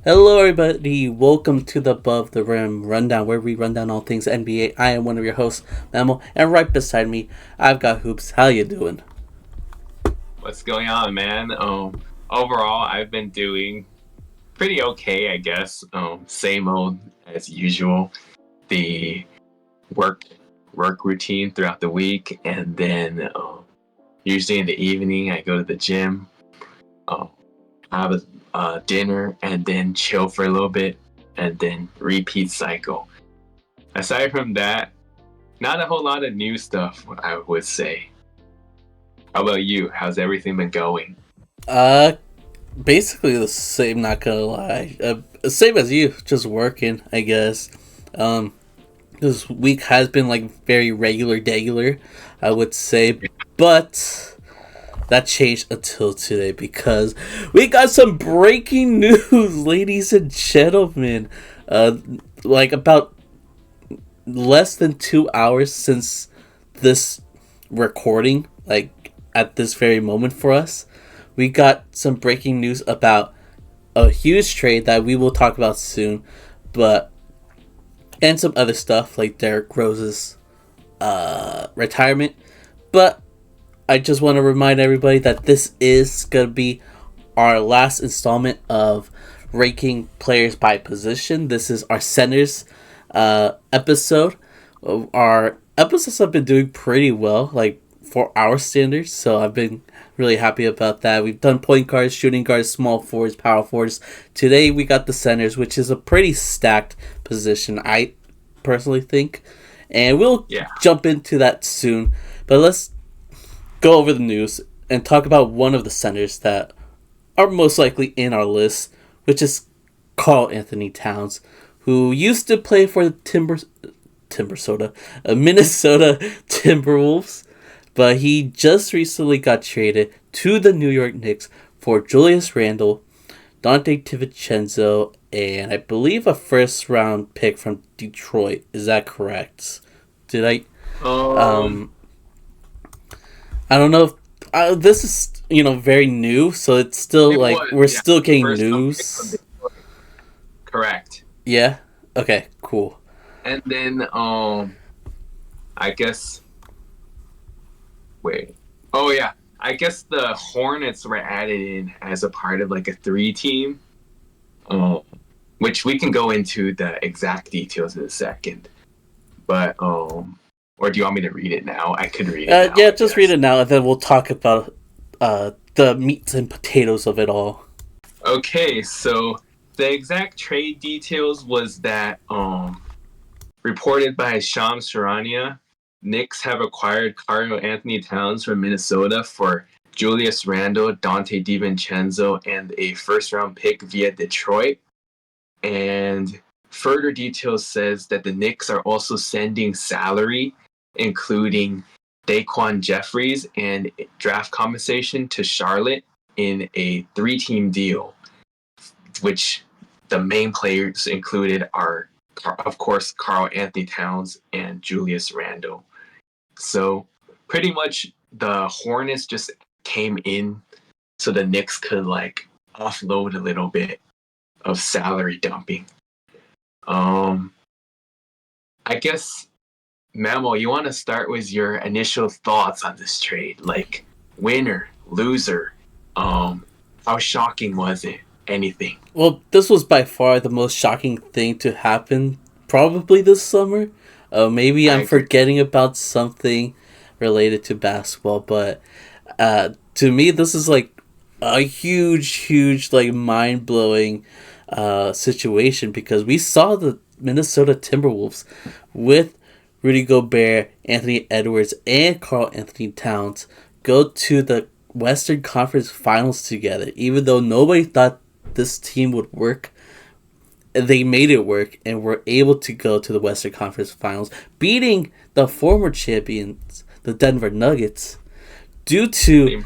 Hello, everybody. Welcome to the Above the Rim Rundown, where we run down all things NBA. I am one of your hosts, Memo, and right beside me, I've got Hoops. How you doing? What's going on, man? Overall, I've been doing pretty okay, I guess. Same old as usual. The work work routine throughout the week, and then usually in the evening, I go to the gym, um, have a dinner, and then chill for a little bit, and then repeat cycle. Aside from that, not a whole lot of new stuff, I would say. How about you? How's everything been going? Uh, Basically the same. Not gonna lie, same as you. Just working, I guess. Um, this week has been like very regular, I would say, but that changed until today because we got some breaking news, ladies and gentlemen. Uh, like about less than 2 hours since this recording, like at this very moment for us, we got some breaking news about a huge trade that we will talk about soon, but and some other stuff like Derrick Rose's retirement. But I just want to remind everybody that this is gonna be our last installment of ranking players by position. This is our centers episode. Our episodes have been doing pretty well, like for our standards. So I've been really happy about that. We've done point guards, shooting guards, small forwards, power forwards. Today we got the centers, which is a pretty stacked position, I personally think. And we'll Yeah. jump into that soon. But let's go over the news and talk about one of the centers that are most likely in our list, which is Karl-Anthony Towns, who used to play for the Minnesota Timberwolves, but he just recently got traded to the New York Knicks for Julius Randle, Donte DiVincenzo, and I believe a first round pick from Detroit. Is that correct? Did Um. I don't know if this is very new, so it's still It like was, we're yeah. still getting First round pick from news. Detroit. Correct. Yeah. Okay. Cool. And then I guess wait. Oh yeah. I guess the Hornets were added in as a part of like a three team. Um which we can go into the exact details in a second. But or do you want me to read it now? I could read it now, Yeah. I Just read guess. it now, and then we'll talk about the meats and potatoes of it all. Okay, so the exact trade details was that reported by Shams Charania, Knicks have acquired Karl-Anthony Towns from Minnesota for Julius Randle, Donte DiVincenzo, and a first-round pick via Detroit. And further details says that the Knicks are also sending salary, including Daquan Jeffries and draft compensation to Charlotte in a three-team deal, which the main players included are, of course, Karl-Anthony Towns and Julius Randle. So pretty much the Hornets just came in so the Knicks could like offload a little bit of salary dumping. Um, I guess Memo, you want to start with your initial thoughts on this trade, like winner, loser. How shocking was it? Anything? Well, this was by far the most shocking thing to happen probably this summer. Maybe I I'm agree. forgetting about something related to basketball, but to me, this is like a huge, like mind blowing situation because we saw the Minnesota Timberwolves with Rudy Gobert, Anthony Edwards, and Karl-Anthony Towns go to the Western Conference Finals together, even though nobody thought this team would work. They made it work and were able to go to the Western Conference Finals, beating the former champions, the Denver Nuggets, due to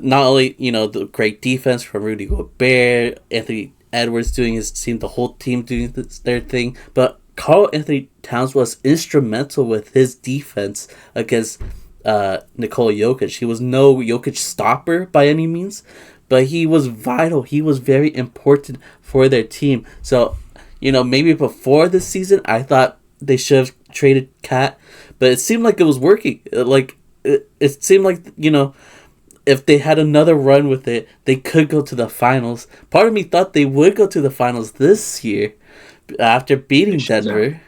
not only the great defense from Rudy Gobert, Anthony Edwards doing his team, the whole team doing their thing, but Karl-Anthony Towns was instrumental with his defense against Nikola Jokic. He was no Jokic stopper by any means, but he was vital. He was very important for their team. So, maybe before this season, I thought they should have traded Cat, but it seemed like it was working. It seemed like, if they had another run with it, they could go to the finals. Part of me thought they would go to the finals this year after beating Denver.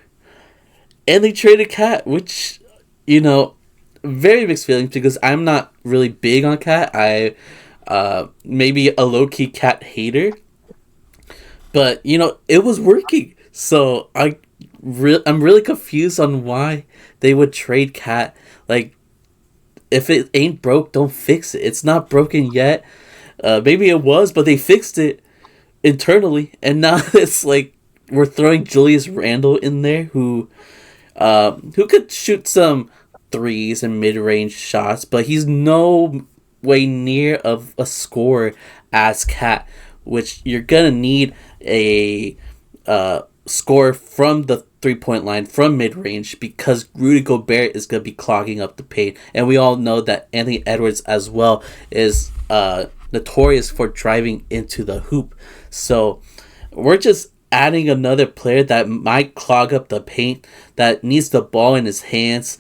And they traded Cat, which, very mixed feelings because I'm not really big on Cat. I maybe a low-key Cat hater. But, it was working. So I'm really confused on why they would trade Cat. Like, if it ain't broke, don't fix it. It's not broken yet. Maybe it was, but they fixed it internally. And now it's like we're throwing Julius Randle in there who could shoot some threes and mid-range shots, but he's no way near of a scorer as Cat, which you're going to need a score from the three-point line from mid-range because Rudy Gobert is going to be clogging up the paint. And we all know that Anthony Edwards as well is notorious for driving into the hoop. So we're just adding another player that might clog up the paint, that needs the ball in his hands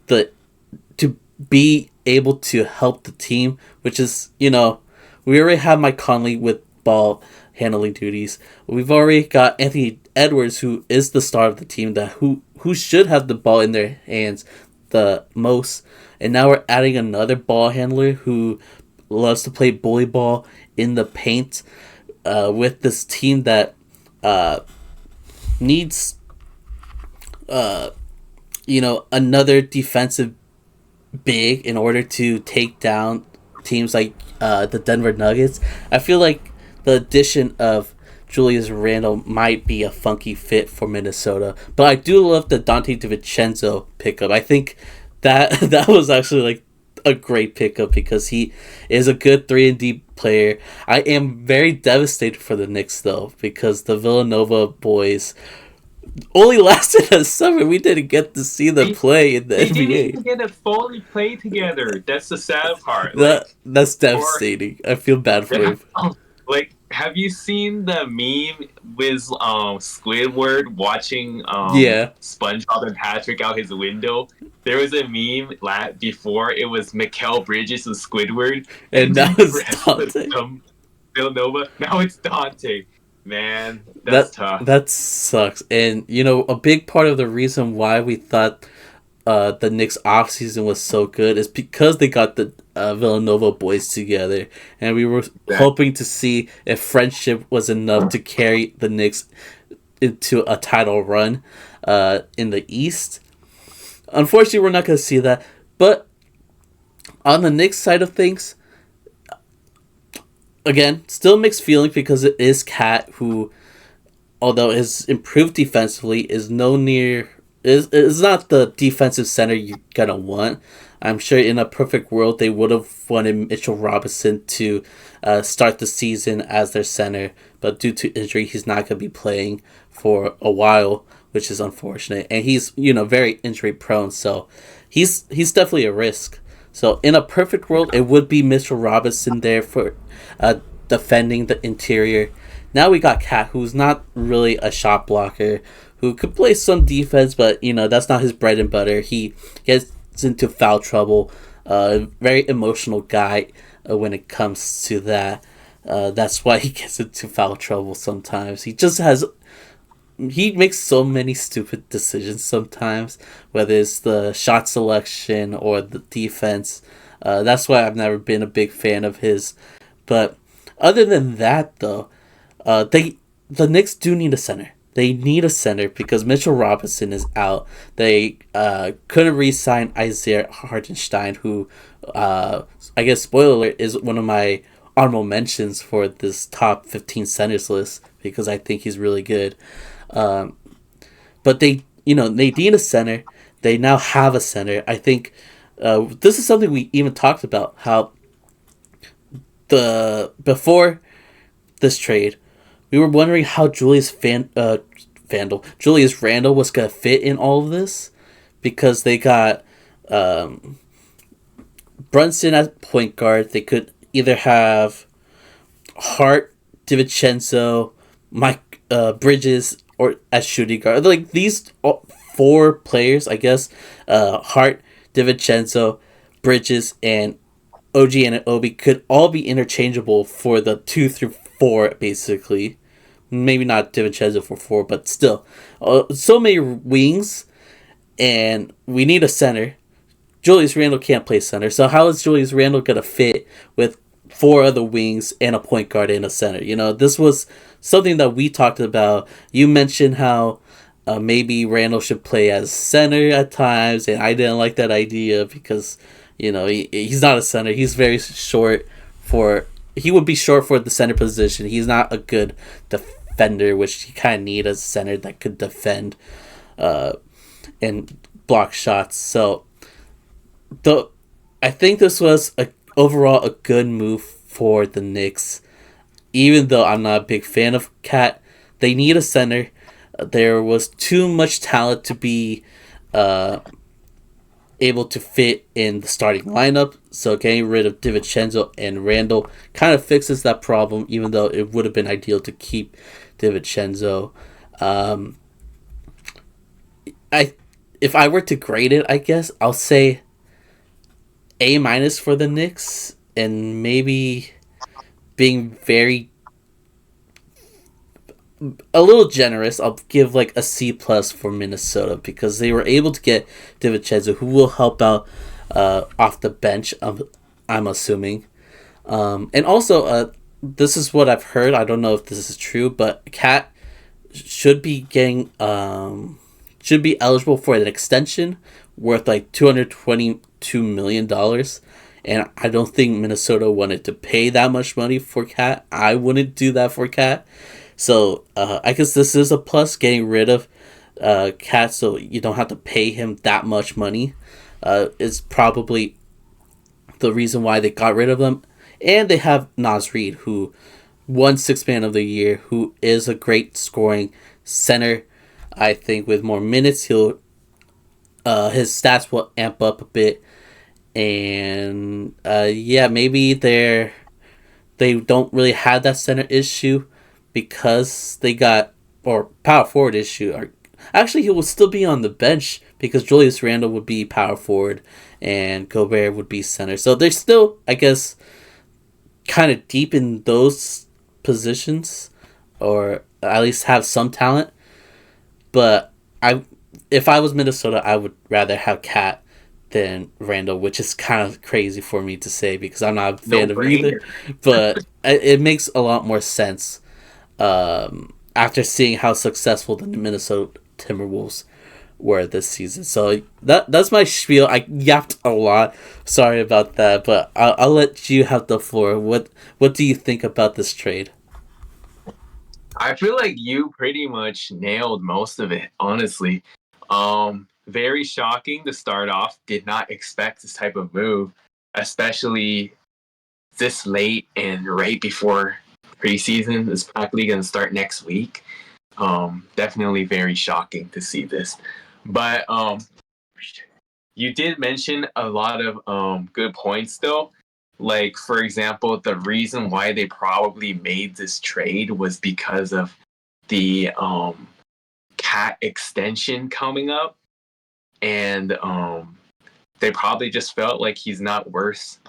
to be able to help the team, which is, we already have Mike Conley with ball handling duties. We've already got Anthony Edwards, who is the star of the team, who should have the ball in their hands the most. And now we're adding another ball handler who loves to play bully ball in the paint with this team that needs another defensive big in order to take down teams like the Denver Nuggets. I feel like the addition of Julius Randle might be a funky fit for Minnesota, but I do love the Donte DiVincenzo pickup. I think that was actually like a great pickup because he is a good 3-and-D player. I am very devastated for the Knicks though because the Villanova boys only lasted a summer. We didn't get to see them play in the NBA. They didn't even get to fully play together. That's the sad part. That's devastating. I feel bad for him. Like, have you seen the meme with Squidward watching SpongeBob and Patrick out his window? There was a meme before. It was Mikal Bridges with Squidward, and now it's Donte. Villanova. Now it's Donte. Man, that's tough. That sucks. And a big part of the reason why we thought the Knicks offseason was so good is because they got the Villanova boys together, and we were hoping to see if friendship was enough to carry the Knicks into a title run in the East. Unfortunately, we're not going to see that. But on the Knicks side of things, again, still mixed feelings because it is Cat who, although is improved defensively, is not the defensive center you're going to want. I'm sure in a perfect world they would have wanted Mitchell Robinson to start the season as their center, but due to injury, he's not going to be playing for a while, which is unfortunate. And he's very injury prone, so he's definitely a risk. So in a perfect world, it would be Mitchell Robinson there for defending the interior. Now we got Cat, who's not really a shot blocker, who could play some defense, but that's not his bread and butter. He gets into foul trouble. Very emotional guy when it comes to that. That's why he gets into foul trouble sometimes. He makes so many stupid decisions sometimes, whether it's the shot selection or the defense. That's why I've never been a big fan of his. But other than that, though, the Knicks do need a center. They need a center because Mitchell Robinson is out. They couldn't re-sign Isaiah Hartenstein, who, I guess, spoiler alert, is one of my honorable mentions for this top 15 centers list because I think he's really good. But they need a center. They now have a center. I think this is something we even talked about, how before this trade, we were wondering how Julius Randle was going to fit in all of this because they got Brunson at point guard. They could either have Hart, DiVincenzo, Mike Bridges, or as shooting guard. Like these four players, I guess. Hart, DiVincenzo, Bridges, and OG and Obi could all be interchangeable for the 2 through 4, basically. Maybe not DiVincenzo for 4, but still. So many wings, and we need a center. Julius Randle can't play center, so how is Julius Randle going to fit with 4 other wings and a point guard and a center? This was something that we talked about. You mentioned how maybe Randle should play as center at times, and I didn't like that idea because he's not a center. He's very short for. He would be short for the center position. He's not a good defender, which you kind of need a center that could defend and block shots. So, I think this was overall a good move for the Knicks. Even though I'm not a big fan of Cat, they need a center. There was too much talent to be able to fit in the starting lineup. So getting rid of DiVincenzo and Randle kind of fixes that problem, even though it would have been ideal to keep DiVincenzo. If I were to grade it, I guess I'll say A- for the Knicks, and maybe being a little generous, I'll give like a C+ for Minnesota because they were able to get DiVincenzo, who will help out off the bench. I'm assuming, and also this is what I've heard. I don't know if this is true, but Cat should be eligible for an extension worth like $222 million. And I don't think Minnesota wanted to pay that much money for Cat. I wouldn't do that for Cat. So I guess this is a plus, getting rid of Cat so you don't have to pay him that much money. Is probably the reason why they got rid of them. And they have Naz Reid, who won Sixth Man of the Year, who is a great scoring center. I think with more minutes, his stats will amp up a bit. And maybe they don't really have that center issue because they got, or power forward issue. Or actually, he will still be on the bench because Julius Randle would be power forward and Gobert would be center. So they're still, I guess, kind of deep in those positions, or at least have some talent. But if I was Minnesota, I would rather have Cat than Randle, which is kind of crazy for me to say because I'm not a fan of either. But it makes a lot more sense after seeing how successful the Minnesota Timberwolves were this season. So that's my spiel. I yapped a lot. Sorry about that, but I'll let you have the floor. What do you think about this trade? I feel like you pretty much nailed most of it, honestly. Very shocking to start off. Did not expect this type of move, especially this late and right before preseason is practically going to start next week. Definitely very shocking to see this. But you did mention a lot of good points, though. Like, for example, the reason why they probably made this trade was because of the Cat extension coming up. And they probably just felt like he's not worth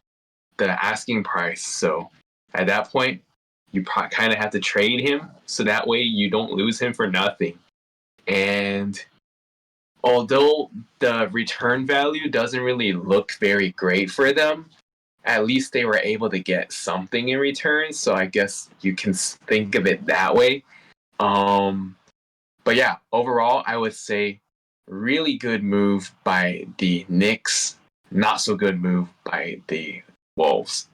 the asking price. So at that point, you kind of have to trade him so that way you don't lose him for nothing. And although the return value doesn't really look very great for them, at least they were able to get something in return. So I guess you can think of it that way. But yeah, overall, I would say really good move by the Knicks. Not so good move by the Wolves.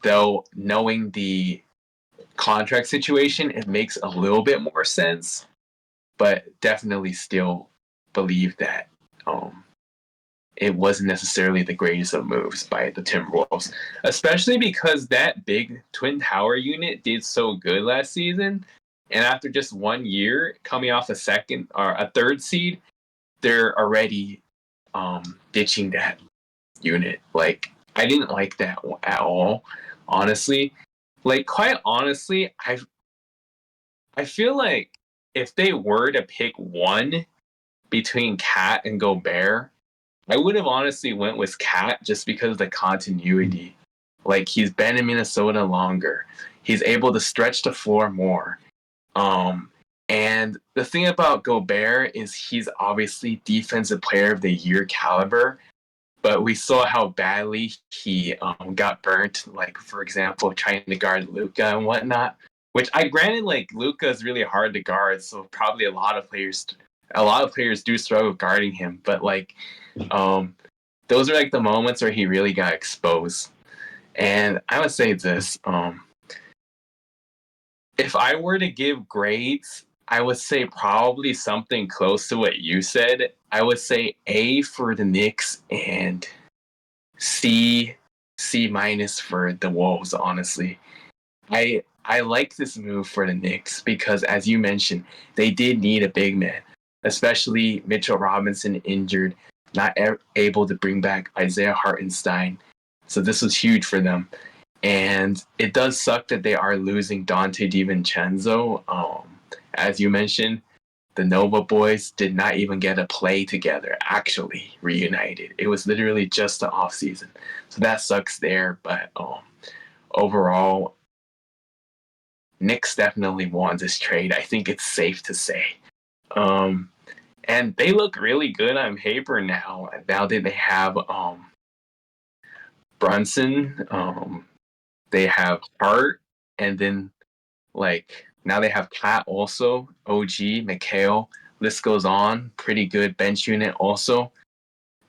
Though knowing the contract situation, it makes a little bit more sense. But definitely still believe that it wasn't necessarily the greatest of moves by the Timberwolves, especially because that big Twin Tower unit did so good last season. And after just 1 year coming off a second or a third seed, they're already ditching that unit. Like, I didn't like that at all, honestly. Like, quite honestly, I feel like if they were to pick one between Cat and Gobert, I would have honestly went with Cat just because of the continuity. Like, he's been in Minnesota longer. He's able to stretch the floor more. Um, and the thing about Gobert is he's obviously Defensive Player of the Year caliber, but we saw how badly he got burnt. Like, for example, trying to guard Luka and whatnot. Which I granted, like, Luka is really hard to guard, so probably a lot of players do struggle guarding him. But like, those are like the moments where he really got exposed. And I would say this: if I were to give grades, I would say probably something close to what you said. I would say A for the Knicks and C minus for the Wolves. Honestly, I like this move for the Knicks because, as you mentioned, they did need a big man, especially Mitchell Robinson injured, not able to bring back Isaiah Hartenstein. So this was huge for them. And it does suck that they are losing Donte DiVincenzo. As you mentioned, the Nova boys did not even get a play together, actually reunited. It was literally just the offseason. So that sucks there. But overall, Knicks definitely won this trade. I think it's safe to say. And they look really good on paper now. Now that they have Brunson, they have Hart, and then like now they have Cat also, OG, McHale. List goes on. Pretty good bench unit also.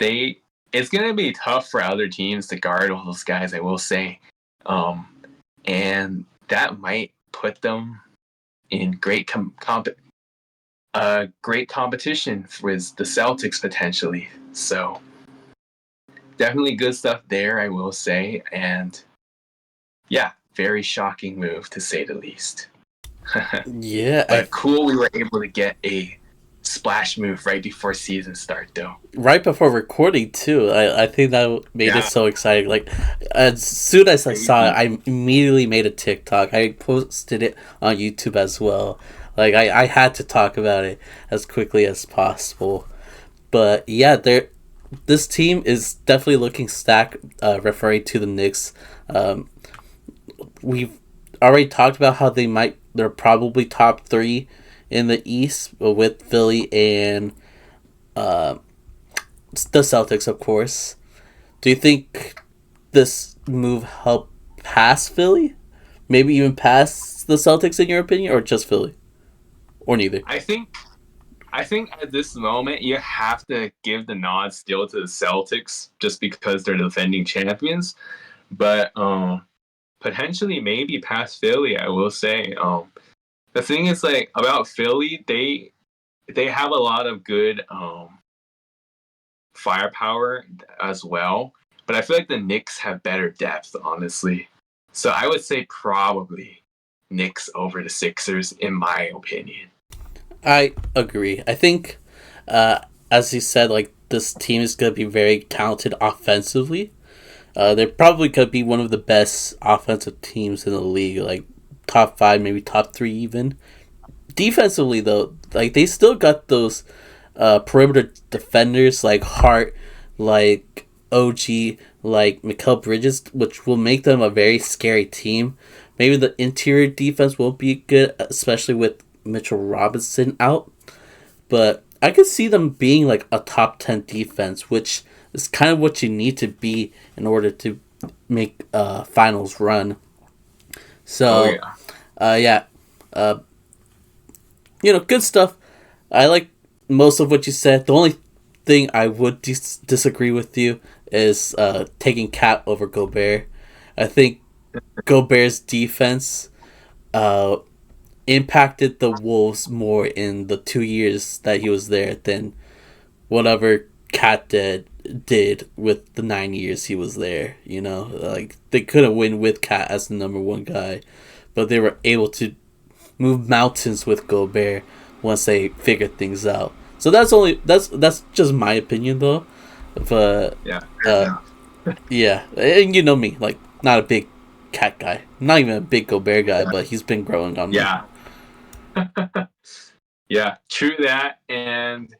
It's gonna be tough for other teams to guard all those guys, I will say. And that might put them in great competition with the Celtics potentially. So definitely good stuff there, I will say. And yeah, very shocking move to say the least. Yeah, But cool we were able to get a splash move right before season start though. right before recording too. I think that made it Yeah. so exciting. Like as soon as I saw it, I immediately made a TikTok. I posted it on YouTube as well. Like I had to talk about it as quickly as possible. But yeah, this team is definitely looking stacked. Referring to the Knicks, we've already talked about how they're probably top three in the East with Philly and the Celtics, of course. Do you think this move helped pass Philly? Maybe even pass the Celtics, in your opinion, or just Philly, or neither? I think at this moment you have to give the nod still to the Celtics just because they're the defending champions. But potentially maybe past Philly, I will say. The thing is like about Philly, they have a lot of good firepower as well. But I feel like the Knicks have better depth, honestly. So I would say probably Knicks over the Sixers, in my opinion. I agree. I think, as you said, like this team is going to be very talented offensively. They're probably going to be one of the best offensive teams in the league, like top five, maybe top three even. Defensively, though, like they still got those perimeter defenders like Hart, like OG, like Mikal Bridges, which will make them a very scary team. Maybe the interior defense won't be good, especially with Mitchell Robinson out. But I could see them being like a top 10 defense, which is kind of what you need to be in order to make finals run. So, yeah. Good stuff. I like most of what you said. The only thing I would disagree with you is taking Cat over Gobert. I think Gobert's defense impacted the Wolves more in the 2 years that he was there than whatever Cat did with the 9 years he was there. Like they couldn't win with Cat as the number one guy, but they were able to move mountains with Gobert once they figured things out. So that's just my opinion though. But Yeah. yeah, and you know me, like not a big cat guy. Not even a big Gobert guy, but he's been growing on me. Yeah. Yeah, true that. And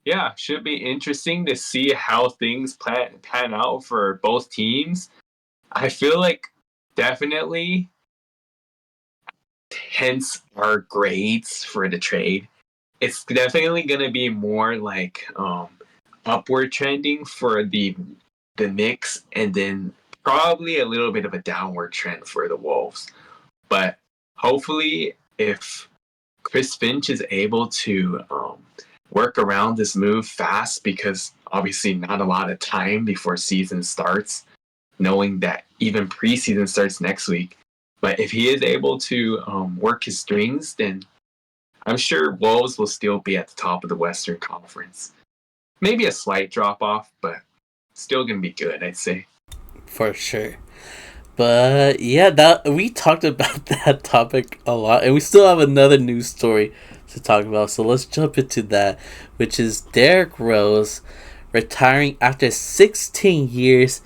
yeah, should be interesting to see how things pan out for both teams. I feel like definitely, hence our grades for the trade, it's definitely going to be more like upward trending for the Knicks, and then probably a little bit of a downward trend for the Wolves. But hopefully, if Chris Finch is able to work around this move fast, because obviously not a lot of time before season starts, knowing that even preseason starts next week. But if he is able to work his strings, then I'm sure Wolves will still be at the top of the Western Conference. Maybe a slight drop off, but still going to be good, I'd say. For sure. But yeah, that we talked about that topic a lot, and we still have another news story to talk about. So let's jump into that, which is Derrick Rose retiring after 16 years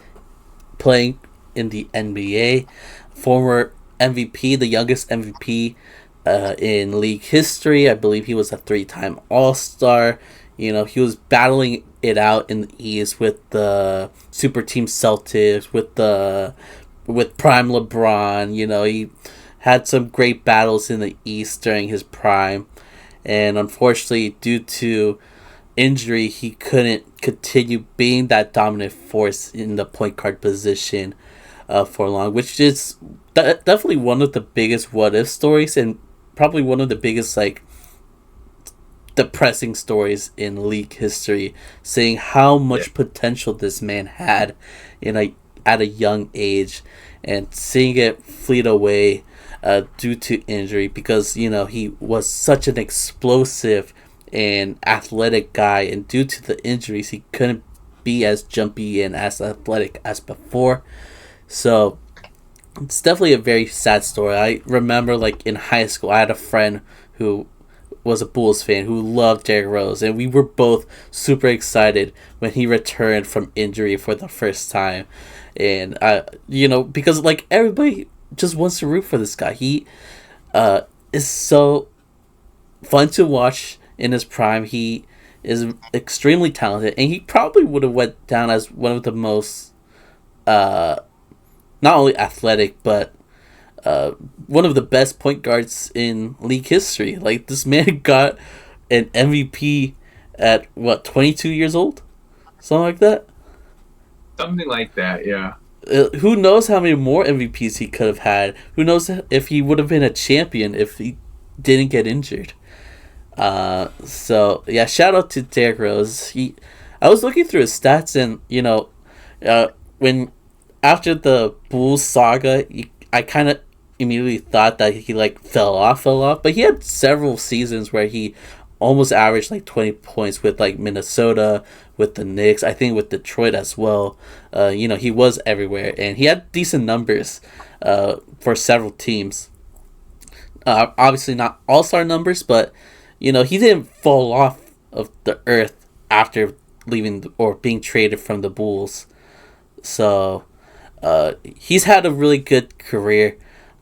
playing in the NBA. Former MVP, the youngest MVP in league history. I believe he was a 3-time All-Star. You know, he was battling it out in the East with the Super Team Celtics, with Prime LeBron. You know, he had some great battles in the East during his prime. And unfortunately, due to injury, he couldn't continue being that dominant force in the point guard position for long, which is definitely one of the biggest what if stories, and probably one of the biggest like depressing stories in league history, seeing how much potential this man had at a young age, and seeing it fleet away due to injury, because you know he was such an explosive and athletic guy, and due to the injuries he couldn't be as jumpy and as athletic as before. So it's definitely a very sad story. I remember like in high school I had a friend who was a Bulls fan who loved Derrick Rose, and we were both super excited when he returned from injury for the first time. And you know, because like everybody just wants to root for this guy. He is so fun to watch in his prime. He is extremely talented, and he probably would have went down as one of the most not only athletic but one of the best point guards in league history. Like, this man got an MVP at what, 22 years old, something like that. Something like that, yeah. Who knows how many more MVPs he could have had? Who knows if he would have been a champion if he didn't get injured? So yeah, shout out to Derrick Rose. I was looking through his stats, and you know, when after the Bulls saga, I kind of immediately thought that he like fell off, but he had several seasons where he almost averaged like 20 points with like Minnesota, with the Knicks, I think with Detroit as well. You know, he was everywhere, and he had decent numbers for several teams. Obviously not all-star numbers, but you know, he didn't fall off of the earth after leaving or being traded from the Bulls. So he's had a really good career.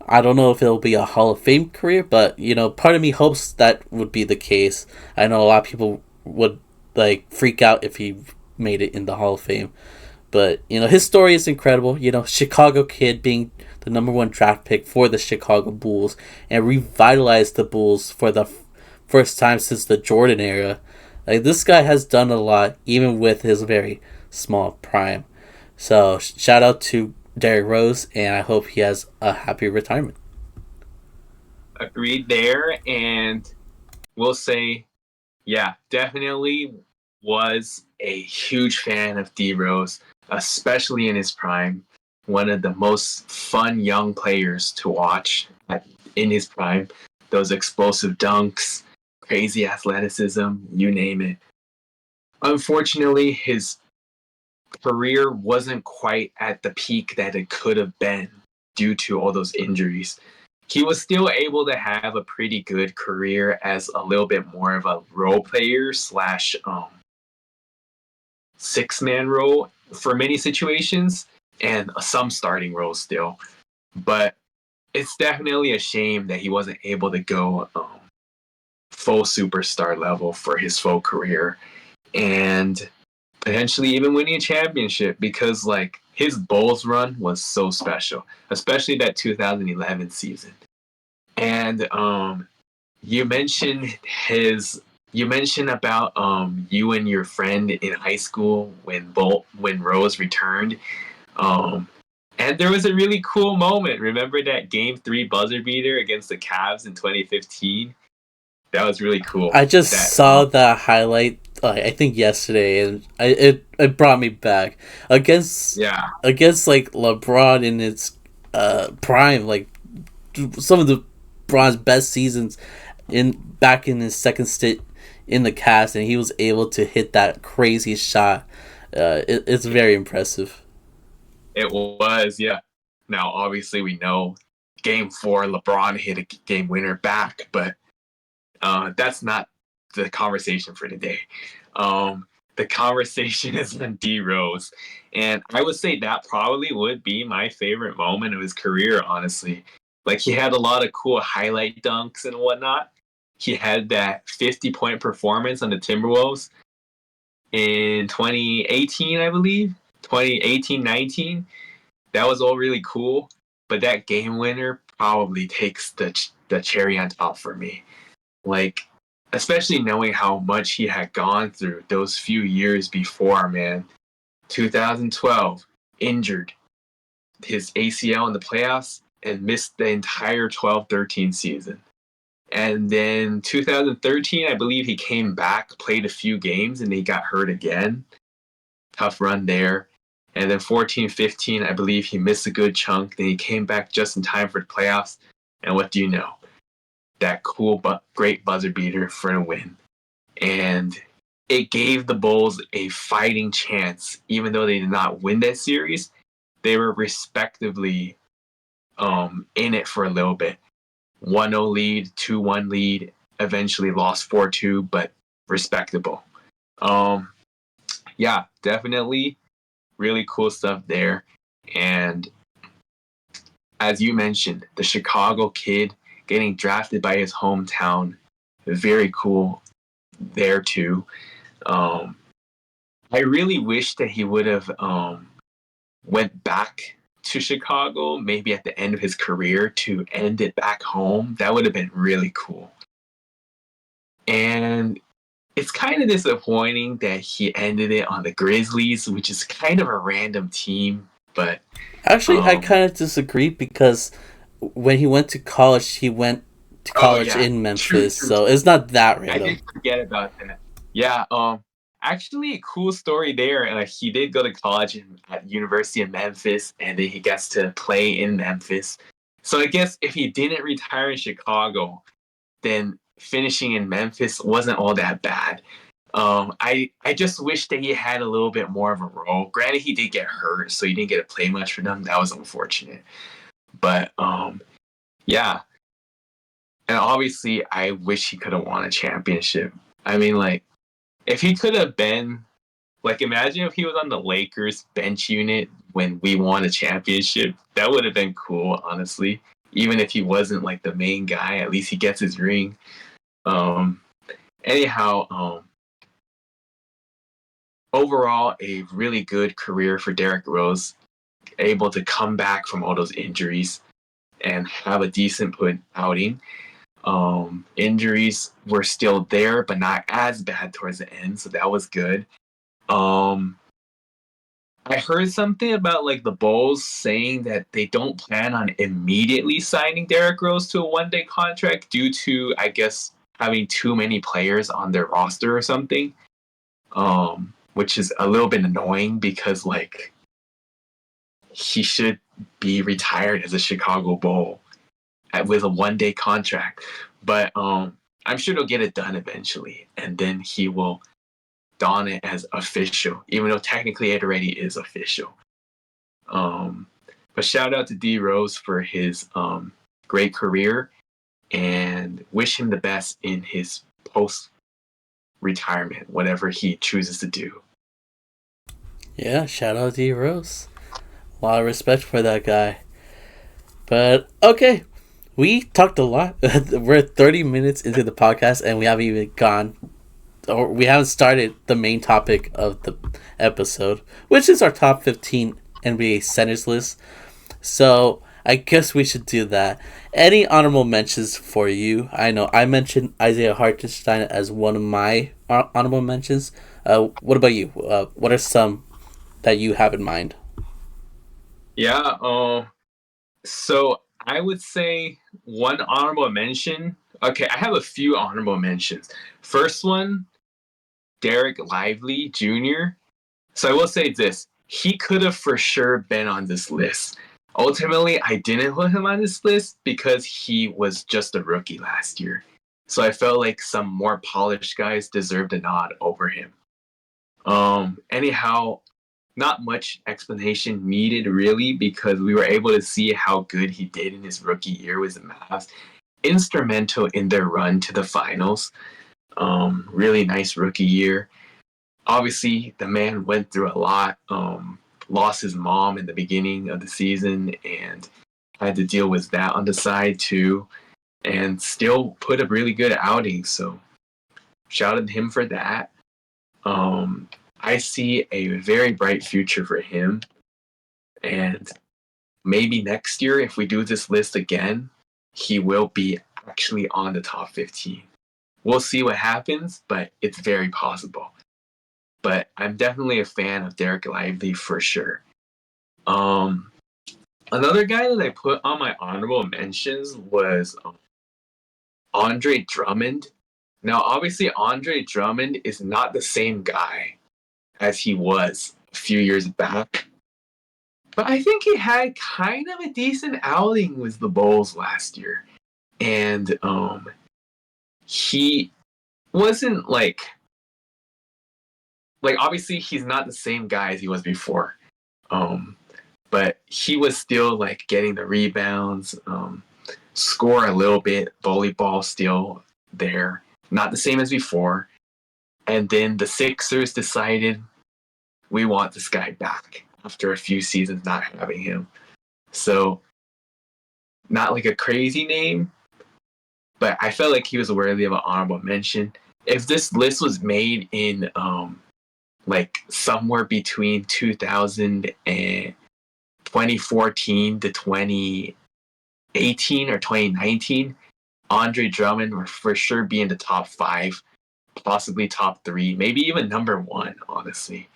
I don't know if it'll be a Hall of Fame career, but you know, part of me hopes that would be the case. I know a lot of people would like freak out if he made it in the Hall of Fame, but you know, his story is incredible. You know, Chicago kid being the number 1 draft pick for the Chicago Bulls and revitalized the Bulls for the first time since the Jordan era. Like, this guy has done a lot, even with his very small prime. So shout out to Derrick Rose, and I hope he has a happy retirement. Agreed there, and we'll say, yeah, definitely was a huge fan of D Rose, especially in his prime. One of the most fun young players to watch in his prime. Those explosive dunks, crazy athleticism, you name it. Unfortunately, his career wasn't quite at the peak that it could have been due to all those injuries. He was still able to have a pretty good career as a little bit more of a role player slash 6-man role for many situations, and some starting roles still. but it's definitely a shame that he wasn't able to go full superstar level for his full career and potentially even winning a championship because like his Bulls run was so special, especially that 2011 season. And you mentioned his. You mentioned about you and your friend in high school when Rose returned. Um, and there was a really cool moment. Remember that Game 3 buzzer beater against the Cavs in 2015? That was really cool. I just That saw that highlight. I think yesterday, and it brought me back against yeah, like LeBron in its prime, like some of the LeBron's best seasons in back in his second stint in the cast, and he was able to hit that crazy shot. It's very impressive. it was. Yeah. Now, obviously, we know Game 4, LeBron hit a game winner back, but that's not the conversation for today. The conversation is on D Rose, and I would say that probably would be my favorite moment of his career. Honestly, like he had a lot of cool highlight dunks and whatnot. He had that 50-point performance on the Timberwolves in 2018, I believe. 2018-19. That was all really cool, but that game winner probably takes the cherry on top for me. Like, especially knowing how much he had gone through those few years before, man. 2012, injured his ACL in the playoffs and missed the entire 12-13 season. And then 2013, I believe he came back, played a few games, and he got hurt again. Tough run there. And then 14-15, I believe he missed a good chunk. Then he came back just in time for the playoffs. And what do you know? That cool but great buzzer beater for a win. And it gave the Bulls a fighting chance. Even though they did not win that series, they were respectively in it for a little bit. 1-0 lead, 2-1 lead, eventually lost 4-2, but respectable. Yeah, definitely really cool stuff there. And as you mentioned, the Chicago kid getting drafted by his hometown, very cool there too. Um, I really wish that he would have went back to Chicago, maybe at the end of his career to end it back home. That would have been really cool. And it's kind of disappointing that he ended it on the Grizzlies, which is kind of a random team. But Actually, I kind of disagree because when he went to college, he went to oh college yeah, in true, Memphis, true. so it's not that I did random. forget about that. Yeah, actually, a cool story there. He did go to college at University of Memphis, and then he gets to play in Memphis. So I guess if he didn't retire in Chicago, then finishing in Memphis wasn't all that bad. I just wish that he had a little bit more of a role. Granted, he did get hurt, so he didn't get to play much for them. That was unfortunate. But yeah, and obviously, I wish he could have won a championship. I mean, like, if he could have been, like, imagine if he was on the Lakers bench unit when we won a championship. That would have been cool, honestly. Even if he wasn't, like, the main guy, at least he gets his ring. Um, anyhow, overall, a really good career for Derrick Rose, able to come back from all those injuries and have a decent put outing. Injuries were still there, but not as bad towards the end, so that was good. Um, I heard something about like the Bulls saying that they don't plan on immediately signing Derrick Rose to a one-day contract due to, I guess, having too many players on their roster or something. Which is a little bit annoying because like he should be retired as a Chicago Bull with a one-day contract. But I'm sure they'll get it done eventually, and then he will don it as official, even though technically it already is official. Um, but shout out to D Rose for his great career, and wish him the best in his post retirement, whatever he chooses to do. Yeah, shout out to D Rose. A lot of respect for that guy. But okay, we talked a lot. We're 30 minutes into the podcast and we haven't even gone, or we haven't started the main topic of the episode, which is our top 15 NBA centers list. So I guess we should do that. Any honorable mentions for you? I know I mentioned Isaiah Hartenstein as one of my honorable mentions. What about you? What are some that you have in mind? Yeah. So I would say one honorable mention. Okay, I have a few honorable mentions. First one, Derek Lively Jr. So I will say this: he could have for sure been on this list. Ultimately, I didn't put him on this list because he was just a rookie last year. So I felt like some more polished guys deserved a nod over him. Anyhow, not much explanation needed really because we were able to see how good he did in his rookie year with the Mavs. Instrumental in their run to the finals. Really nice rookie year. Obviously, the man went through a lot. Lost his mom in the beginning of the season and had to deal with that on the side too. And still put a really good outing. So shout out to him for that. Um, I see a very bright future for him. And maybe next year, if we do this list again, he will be actually on the top 15. We'll see what happens, but it's very possible. But I'm definitely a fan of Derek Lively for sure. Another guy that I put on my honorable mentions was Andre Drummond. Now, obviously, Andre Drummond is not the same guy as he was a few years back. But I think he had kind of a decent outing with the Bulls last year. And he wasn't like obviously he's not the same guy as he was before. But he was still like getting the rebounds, score a little bit, volleyball still there. Not the same as before. And then the Sixers decided we want this guy back after a few seasons not having him. So, not like a crazy name, but I felt like he was worthy of an honorable mention. If this list was made in like somewhere between 2000 and 2014 to 2018 or 2019, Andre Drummond would for sure be in the top 5, possibly top 3, maybe even number 1, honestly,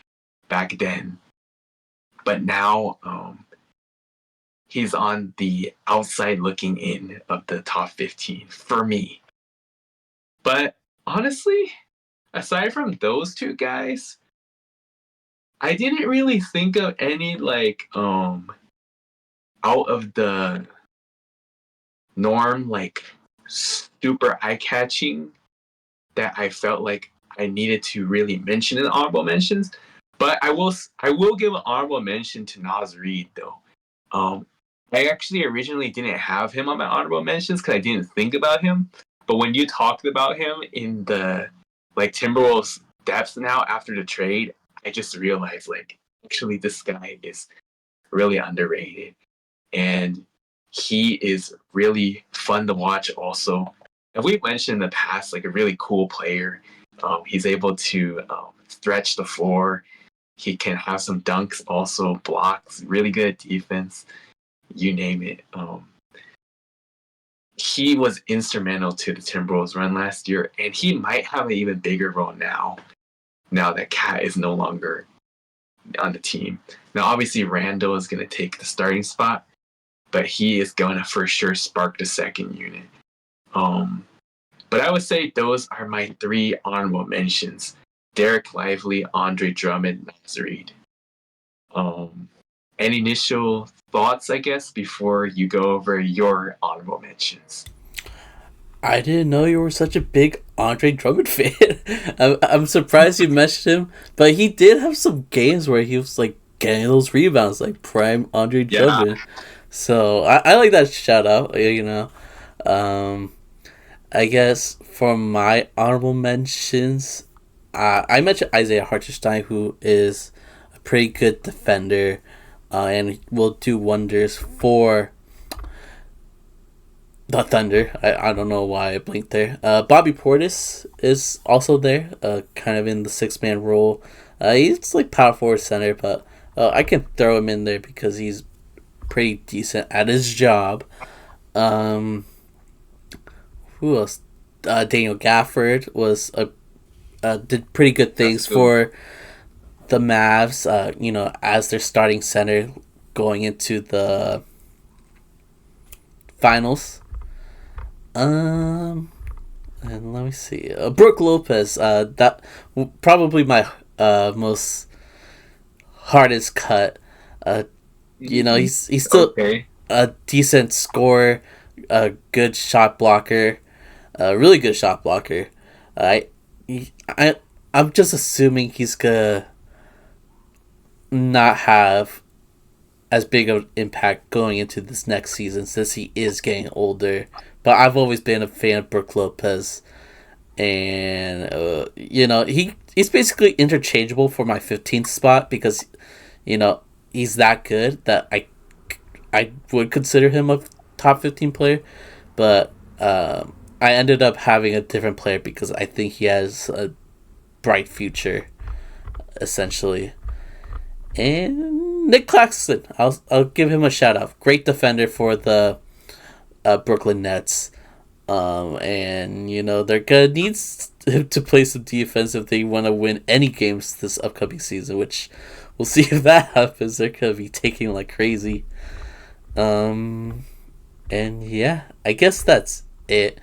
back then. But now he's on the outside looking in of the top 15 for me. But honestly, aside from those two guys, I didn't really think of any like out of the norm, like super eye catching that I felt like I needed to really mention in the honorable mentions. But I will give an honorable mention to Nas Reed though. I actually originally didn't have him on my honorable mentions because I didn't think about him. But when you talked about him in the like Timberwolves depths now after the trade, I just realized like actually this guy is really underrated. And he is really fun to watch also. And we've mentioned in the past, like a really cool player. He's able to stretch the floor. He can have some dunks, also blocks, really good defense, you name it. He was instrumental to the Timberwolves run last year, and he might have an even bigger role now that Cat is no longer on the team. Now, obviously, Randle is going to take the starting spot, but he is going to for sure spark the second unit. But I would say those are my 3 honorable mentions: Derek Lively, Andre Drummond, Nas Reed. Any initial thoughts, I guess, before you go over your honorable mentions? I didn't know you were such a big Andre Drummond fan. I'm surprised you mentioned him, but he did have some games where he was like getting those rebounds, like prime Andre Yeah, Drummond. So I like that shout out. Um, I guess for my honorable mentions, I mentioned Isaiah Hartenstein, who is a pretty good defender, and will do wonders for The Thunder. I don't know why I blinked there. Bobby Portis is also there, kind of in the 6-man role. He's like power forward center, but I can throw him in there because he's pretty decent at his job. Um, who else? Daniel Gafford was did pretty good things for the Mavs. As their starting center going into the finals. And let me see. Brooke Lopez. That probably my most hardest cut. He's still a decent scorer, a good shot blocker, a really good shot blocker. I I'm just assuming he's gonna not have as big of an impact going into this next season since he is getting older. But I've always been a fan of Brooke Lopez, and he's basically interchangeable for my 15th spot because he's that good that I would consider him a top 15 player, but I ended up having a different player because I think he has a bright future, essentially. And Nick Claxton, I'll give him a shout out. Great defender for the Brooklyn Nets, and they're gonna need him to play some defense if they want to win any games this upcoming season. Which we'll see if that happens. They're gonna be taking like crazy. And yeah, I guess that's it.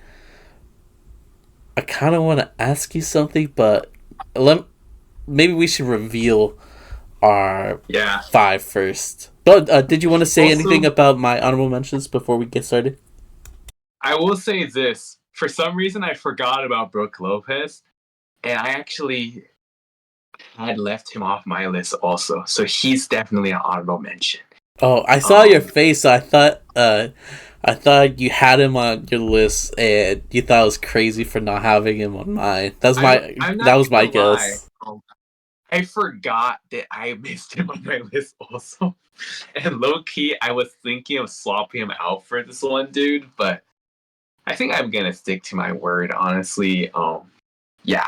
I kind of want to ask you something, but maybe we should reveal our 5 first. But did you want to say anything about my honorable mentions before we get started? I will say this. For some reason, I forgot about Brooke Lopez, and I actually had left him off my list also. So he's definitely an honorable mention. Oh, I saw your face. So I thought you had him on your list, and you thought it was crazy for not having him on mine. That was my guess. I forgot that I missed him on my list also. And low key, I was thinking of swapping him out for this one dude, but I think I'm gonna stick to my word, honestly. Yeah.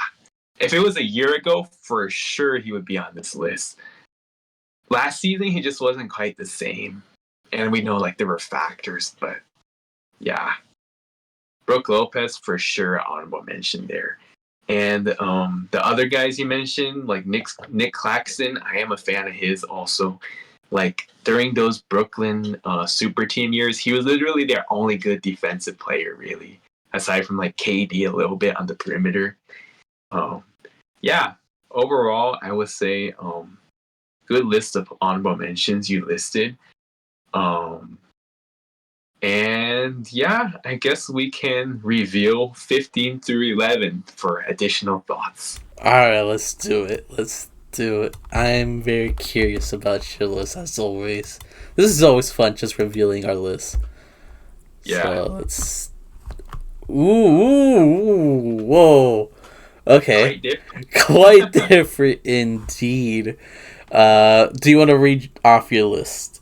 If it was a year ago, for sure he would be on this list. Last season, he just wasn't quite the same. And we know like there were factors, but yeah. Brooke Lopez, for sure, honorable mention there. And the other guys you mentioned, like Nick Claxton, I am a fan of his also. Like during those Brooklyn super team years, he was literally their only good defensive player, really, aside from like KD a little bit on the perimeter. Yeah, overall, I would say good list of honorable mentions you listed. And yeah, I guess we can reveal 15 through 11 for additional thoughts. All right, let's do it. I'm very curious about your list as always. This is always fun, just revealing our list. Yeah. So let's. Ooh, whoa. Okay. Quite different indeed. Do you want to read off your list?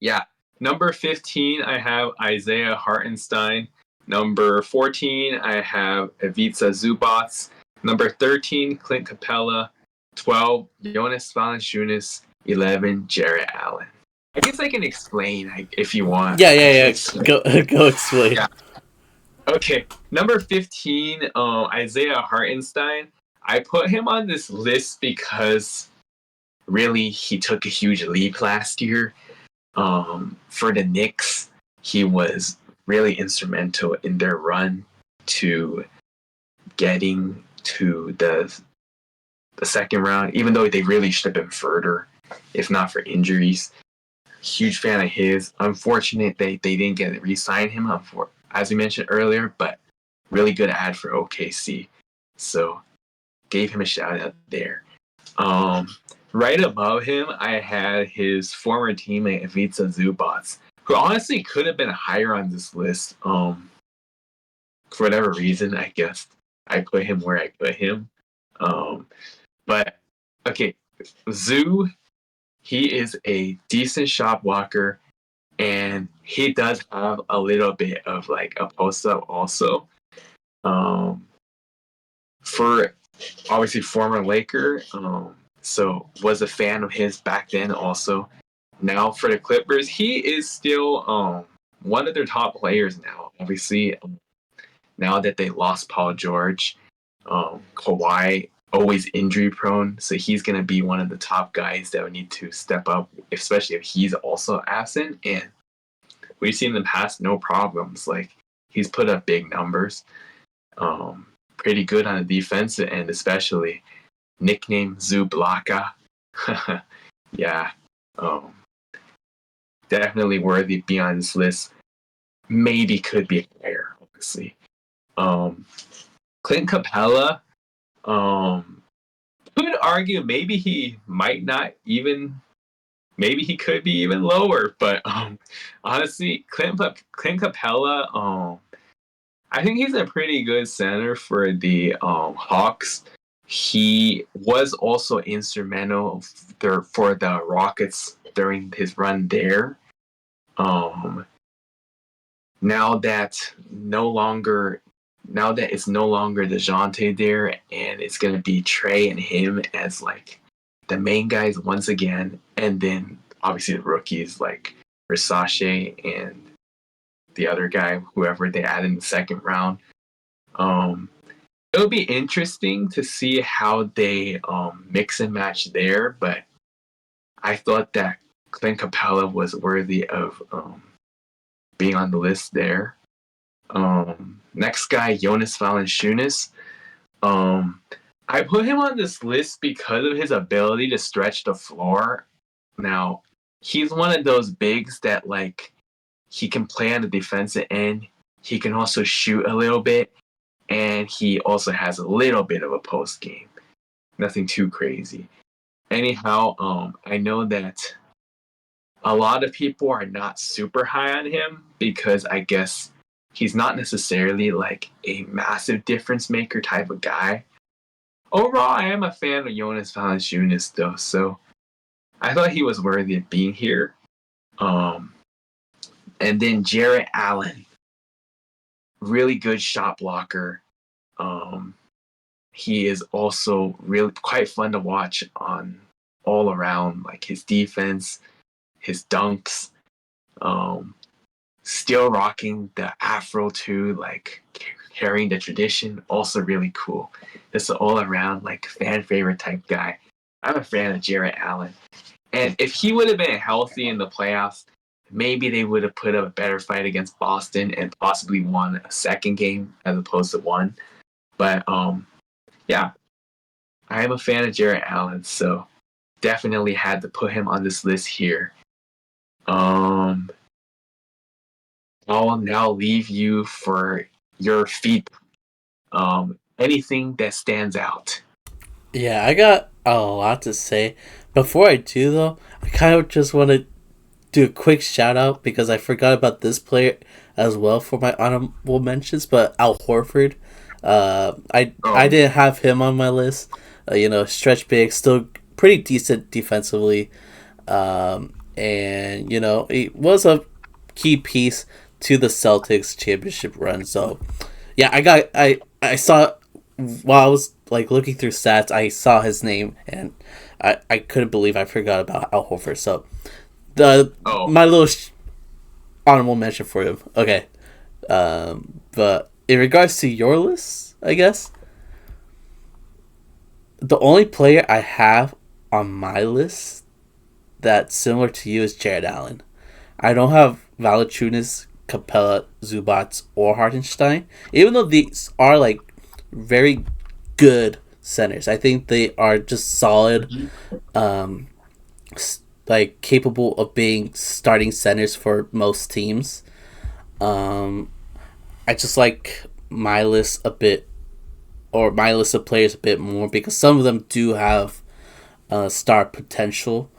Yeah. Number 15, I have Isaiah Hartenstein. Number 14, I have Ivica Zubac. Number 13, Clint Capella. 12, Jonas Valanciunas. 11, Jarrett Allen. I guess I can explain if you want. Yeah. Go explain. Yeah. Okay. Number 15, Isaiah Hartenstein. I put him on this list because really he took a huge leap last year. For the Knicks, he was really instrumental in their run to getting to the second round, even though they really should have been further, if not for injuries. Huge fan of his. Unfortunate they didn't get to re-sign him, as we mentioned earlier, but really good ad for OKC. So gave him a shout out there. Right above him, I had his former teammate Ivica Zubac, who honestly could have been higher on this list. For whatever reason, I guess I put him where I put him. But okay, Zoo, he is a decent shot blocker, and he does have a little bit of like a post up also. Um, for obviously former Laker, so was a fan of his back then also. Now for the Clippers, he is still one of their top players now. Obviously, now that they lost Paul George, Kawhi always injury prone, so he's gonna be one of the top guys that would need to step up, especially if he's also absent. And we've seen in the past no problems. Like he's put up big numbers, pretty good on the defensive end, especially nickname Zublaka. Yeah, um, definitely worthy to be on this list. Maybe could be higher, obviously. Clint Capella, could argue maybe he might not even, maybe he could be even lower. But honestly, Clint Capella, I think he's a pretty good center for the Hawks. He was also instrumental for the Rockets during his run there. Um, now that no longer now that it's no longer DeJounte there, and it's gonna be Trey and him as like the main guys once again, and then obviously the rookies like Versace and the other guy, whoever they add in the second round. Um, it'll be interesting to see how they mix and match there, but I thought that Clint Capella was worthy of being on the list there. Next guy, Jonas Valanciunas. I put him on this list because of his ability to stretch the floor. Now, he's one of those bigs that like he can play on the defensive end. He can also shoot a little bit, and he also has a little bit of a post game. Nothing too crazy. Anyhow, I know that a lot of people are not super high on him because I guess he's not necessarily like a massive difference maker type of guy. Overall, I am a fan of Jonas Valanciunas though, so I thought he was worthy of being here. Um, and then Jarrett Allen, really good shot blocker. Um, he is also really quite fun to watch on all around, like his defense, his dunks. Um, Still rocking the afro too, like carrying the tradition. Also really cool. Just an all around like fan favorite type guy. I'm a fan of Jarrett Allen, and if he would have been healthy in the playoffs, maybe they would have put up a better fight against Boston and possibly won a second game as opposed to one. But yeah, I am a fan of Jarrett Allen, so definitely had to put him on this list here. Um, I'll now leave you for your feedback. Anything that stands out. Yeah, I got a lot to say. Before I do, though, I kind of just want to do a quick shout out because I forgot about this player as well for my honorable mentions. But Al Horford, I Oh, didn't have him on my list. Stretch big, still pretty decent defensively, and he was a key piece to the Celtics championship run. So yeah, I saw while I was like looking through stats, I saw his name and I couldn't believe I forgot about Al Horford. So the oh, my little honorable mention for him. Okay, but in regards to your list, I guess the only player I have on my list that's similar to you is Jared Allen. I don't have Valanciunas, Capella, Zubats, or Hartenstein, even though these are like very good centers. I think they are just solid, um, like capable of being starting centers for most teams. Um, I just like my list a bit, or my list of players a bit more because some of them do have star potential.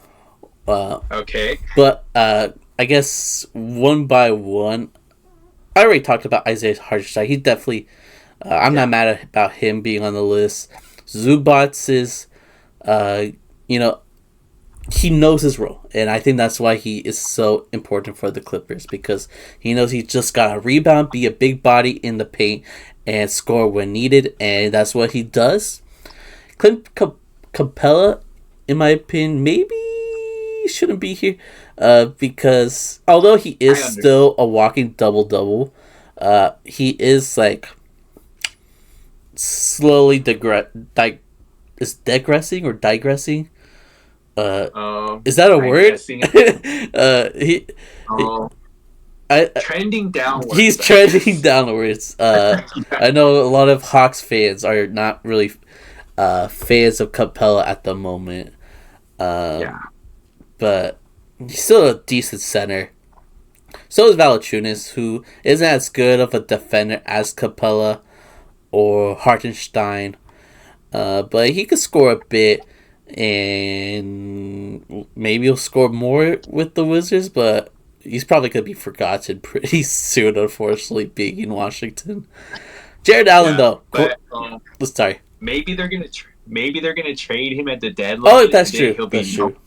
Uh, okay. but I guess one by one, I already talked about Isaiah Hartenstein. He definitely, I'm Yeah. not mad about him being on the list. Zubats is, uh, you know, he knows his role, and I think that's why he is so important for the Clippers, because he knows he's just got to rebound, be a big body in the paint, and score when needed, and that's what he does. Clint Capella, in my opinion, maybe shouldn't be here, because although he is still a walking double-double, he is like slowly is digressing or digressing. Is that a word? Trending downwards. He's trending downwards. I know a lot of Hawks fans are not really fans of Capella at the moment. But he's still a decent center. So is Valanciunas, who isn't as good of a defender as Capella or Hartenstein. But he could score a bit, and maybe he'll score more with the Wizards, but he's probably going to be forgotten pretty soon, unfortunately, being in Washington. Jared Allen, though. But, sorry. Maybe they're gonna trade him at the deadline. Oh, that's true. That's true.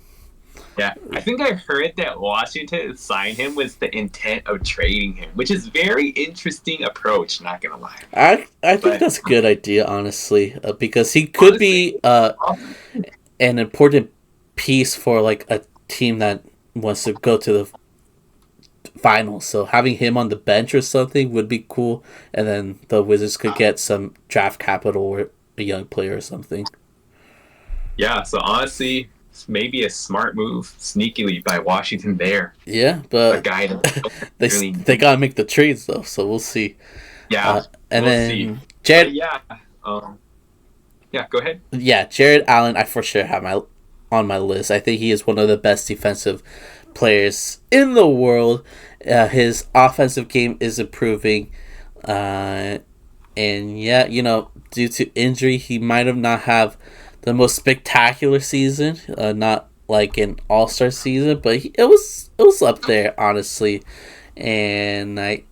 Yeah, I think I heard that Washington signed him with the intent of trading him, which is very interesting approach. Not gonna lie. I think that's a good idea, honestly, because he could be an important piece for like a team that wants to go to the finals. So having him on the bench or something would be cool, and then the Wizards could get some draft capital or a young player or something. Yeah. So honestly, maybe a smart move, sneakily by Washington there. Yeah, but guy they gotta make the trades though, so we'll see. Yeah, and then see. Jared. Go ahead. Yeah, Jared Allen, I for sure have on my list. I think he is one of the best defensive players in the world. His offensive game is improving, and yeah, due to injury, he might have not have the most spectacular season, not like an all-star season, but it was up there, honestly. And I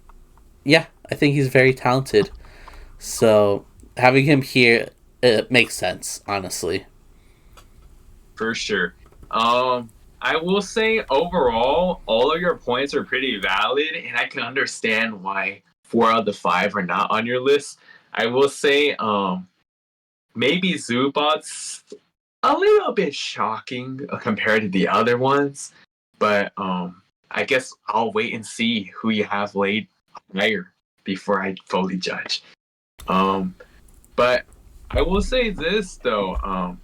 think he's very talented. So having him here, it makes sense, honestly. For sure. I will say overall, all of your points are pretty valid, and I can understand why 4 out of the 5 are not on your list. I will say, maybe Zubac's a little bit shocking compared to the other ones, but I guess I'll wait and see who you have laid higher before I fully judge. But I will say this though,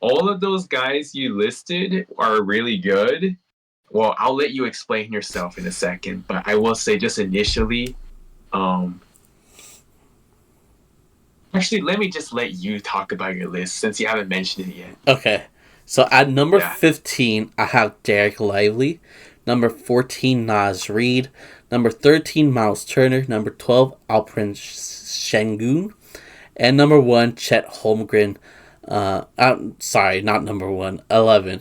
all of those guys you listed are really good. Well, I'll let you explain yourself in a second, but I will say just initially, actually, let me just let you talk about your list since you haven't mentioned it yet. Okay. So at number 15, I have Derek Lively. Number 14, Naz Reid. Number 13, Miles Turner. Number 12, Alperen Sengun. And number 1, Chet Holmgren. Sorry, not number 1. 11.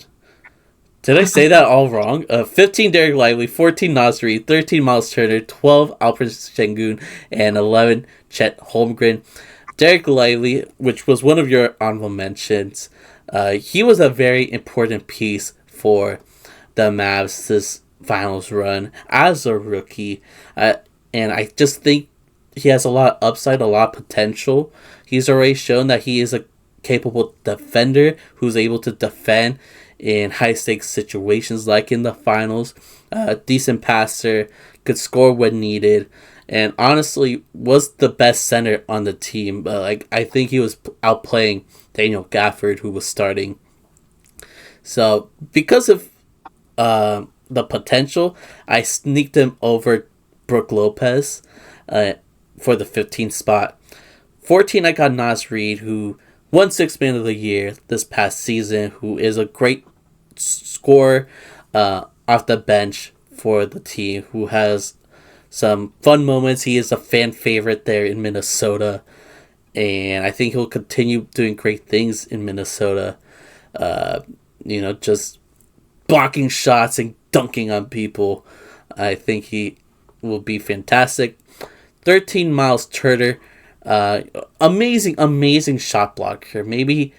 Did I say that all wrong? 15, Derek Lively. 14, Naz Reid. 13, Miles Turner. 12, Alperen Sengun. And 11, Chet Holmgren. Derek Lively, which was one of your honorable mentions, he was a very important piece for the Mavs this finals run as a rookie. And I just think he has a lot of upside, a lot of potential. He's already shown that he is a capable defender who's able to defend in high-stakes situations like in the finals. Decent passer, could score when needed, and honestly was the best center on the team. I think he was outplaying Daniel Gafford, who was starting. So because of the potential, I sneaked him over Brook Lopez for the 15th spot. 14, I got Naz Reid, who won Sixth Man of the Year this past season, who is a great scorer off the bench for the team, who has some fun moments. He is a fan favorite there in Minnesota, and I think he'll continue doing great things in Minnesota. Just blocking shots and dunking on people. I think he will be fantastic. 13, Miles Turner. Amazing shot blocker. Maybe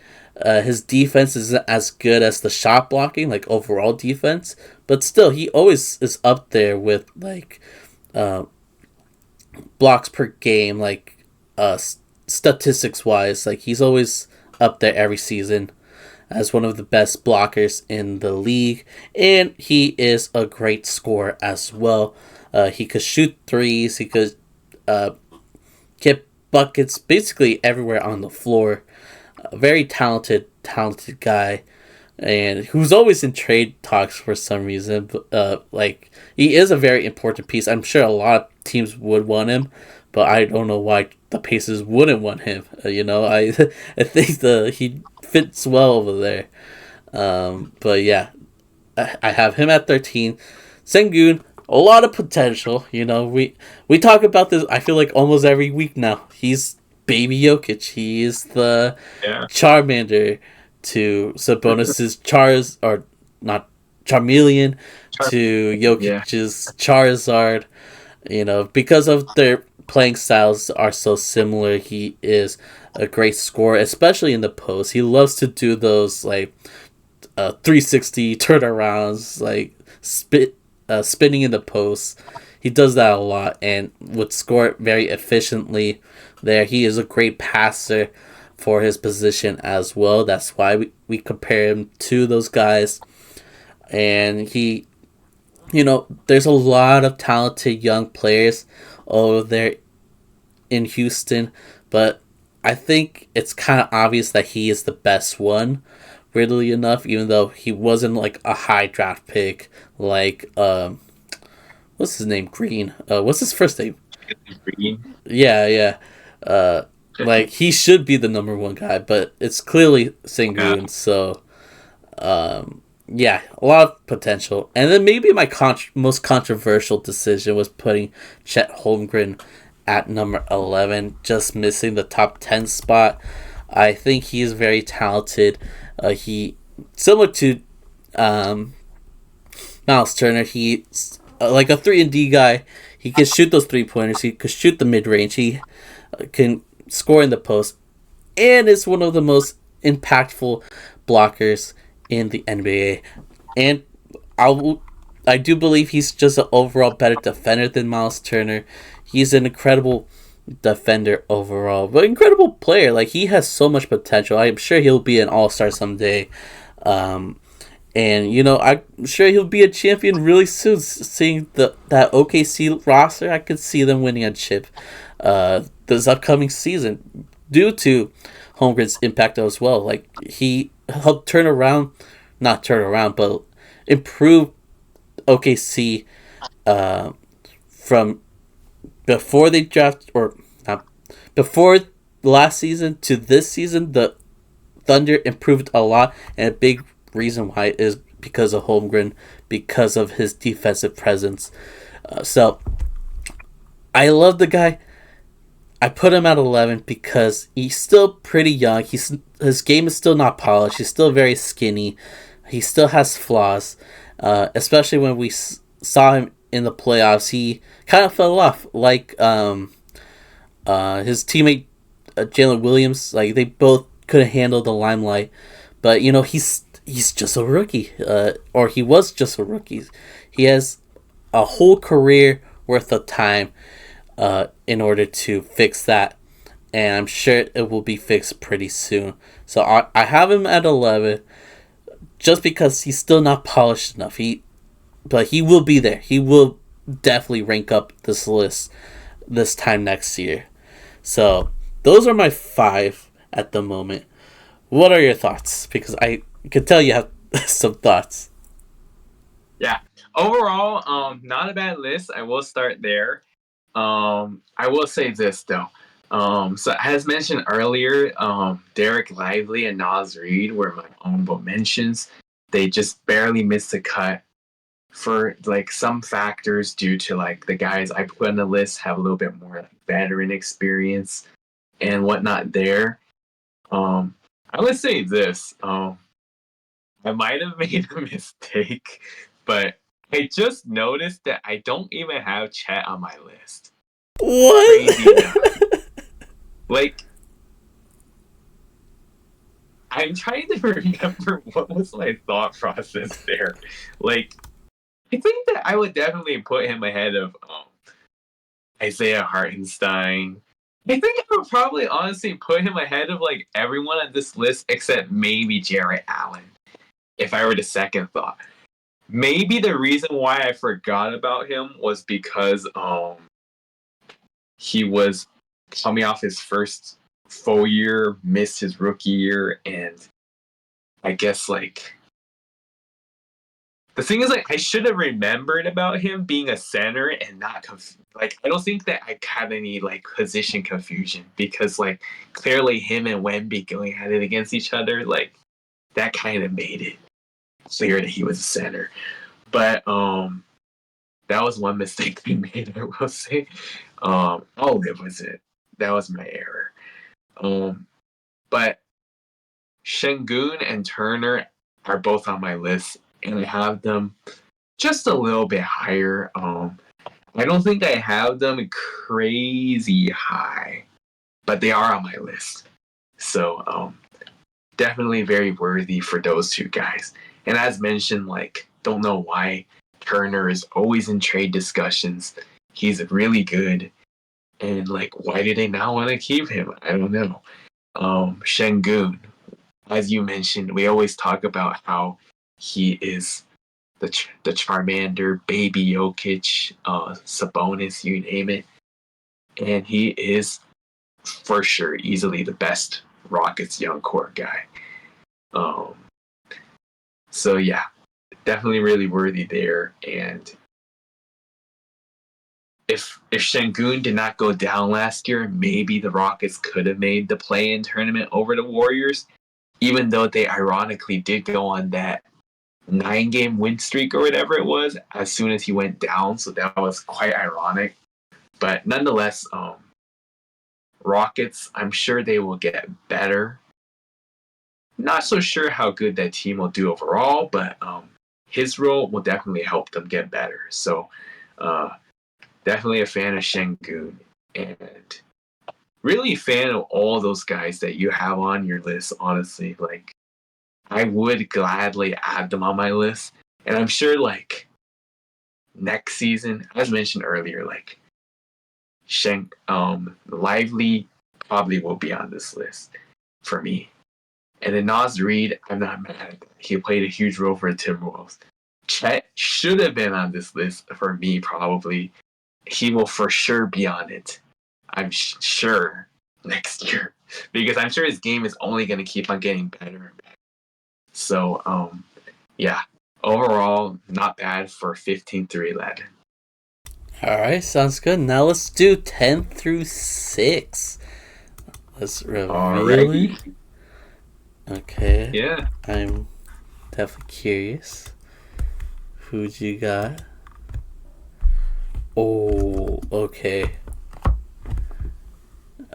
His defense isn't as good as the shot blocking, like overall defense, but still, he always is up there with like uh, blocks per game, like statistics wise. Like he's always up there every season as one of the best blockers in the league, and he is a great scorer as well. He could shoot threes. He could uh, get buckets basically everywhere on the floor. A very talented guy, and who's always in trade talks for some reason. Like he is a very important piece. I'm sure a lot of teams would want him, but I don't know why the Pacers wouldn't want him. I I think he fits well over there. But yeah, I have him at 13. Sengun, a lot of potential. We talk about this. I feel like almost every week now. He's baby Jokic. He is the Charmander to Sabonis's Chars, or not Charmeleon, to Jokic's Charizard. Because of their playing styles are so similar, he is a great scorer, especially in the post. He loves to do those like 360 turnarounds, like spinning in the post. He does that a lot and would score very efficiently there. He is a great passer for his position as well. That's why we compare him to those guys. And there's a lot of talented young players over there in Houston, but I think it's kind of obvious that he is the best one, weirdly enough, even though he wasn't like a high draft pick like what's his name? Green. What's his first name? Green. Yeah. Like he should be the number one guy, but it's clearly Sengun. Yeah. So, yeah, a lot of potential. And then maybe my most controversial decision was putting Chet Holmgren at number 11, just missing the top 10 spot. I think he is very talented. He similar to Miles Turner. He's like a 3-and-D guy. He can shoot those 3-pointers. He can shoot the mid-range. He can score in the post. And is one of the most impactful blockers in the NBA. And I do believe he's just an overall better defender than Miles Turner. He's an incredible defender overall. But incredible player. Like, he has so much potential. I'm sure he'll be an all-star someday. And, I'm sure he'll be a champion really soon. Seeing that OKC roster, I could see them winning a chip this upcoming season due to Holmgren's impact as well. Like, he helped but improve OKC from before they draft, or not, before last season to this season. The Thunder improved a lot, and a big reason why is because of Holmgren, because of his defensive presence. So I love the guy. I put him at 11 because he's still pretty young. His game is still not polished. He's still very skinny. He still has flaws, especially when we saw him in the playoffs. He kind of fell off, like his teammate Jalen Williams. Like, they both couldn't handle the limelight. But he's just a rookie, or he was just a rookie. He has a whole career worth of time in order to fix that, and I'm sure it will be fixed pretty soon. So I have him at 11, just because he's still not polished enough. But he will be there. He will definitely rank up this list this time next year. So those are my 5 at the moment. What are your thoughts? Because I could tell you have some thoughts. Yeah. Overall, not a bad list. I will start there. I will say this though. So as mentioned earlier, Derek Lively and Nas Reed were my honorable mentions. They just barely missed the cut for like some factors due to like the guys I put on the list have a little bit more veteran experience and whatnot there. I would say this. I might have made a mistake, but I just noticed that I don't even have Chet on my list. What? Crazy enough. Like, I'm trying to remember what was my thought process there. Like, I think that I would definitely put him ahead of Isaiah Hartenstein. I think I would probably honestly put him ahead of like everyone on this list except maybe Jarrett Allen. If I were to second thought, maybe the reason why I forgot about him was because he was coming off his first full year, missed his rookie year, and I guess like the thing is, like, I should have remembered about him being a center and not like I don't think that I had any like position confusion because like clearly him and Wemby going at it against each other, like that kind of made it clear that he was a center. But that was one mistake we made, I will say. It was it. That was my error. But Şengün and Turner are both on my list, and I have them just a little bit higher. I don't think I have them crazy high, but they are on my list. So definitely very worthy for those two guys. And as mentioned, like, don't know why Turner is always in trade discussions. He's really good. And like, why do they not want to keep him? I don't know. Şengün, as you mentioned, we always talk about how he is the Charmander, baby Jokic, Sabonis, you name it, and he is for sure easily the best Rockets young core guy. Um, so yeah, definitely really worthy there. And if Şengün did not go down last year, maybe the Rockets could have made the play-in tournament over the Warriors, even though they ironically did go on that 9-game win streak or whatever it was as soon as he went down. So that was quite ironic. But nonetheless, Rockets, I'm sure they will get better. Not so sure how good that team will do overall, but his role will definitely help them get better. So definitely a fan of Şengün, and really a fan of all those guys that you have on your list, honestly. Like, I would gladly add them on my list. And I'm sure, like, next season, as mentioned earlier, like, Lively probably will be on this list for me. And then Nas Reed, I'm not mad at that. He played a huge role for the Timberwolves. Chet should have been on this list for me, probably. He will for sure be on it. I'm sure next year. Because I'm sure his game is only going to keep on getting better and better. So, yeah. Overall, not bad for 15 through 11. Alright, sounds good. Now let's do 10 through 6. Let's reveal it. Okay. Yeah. I'm definitely curious. Who'd you got? Oh, okay.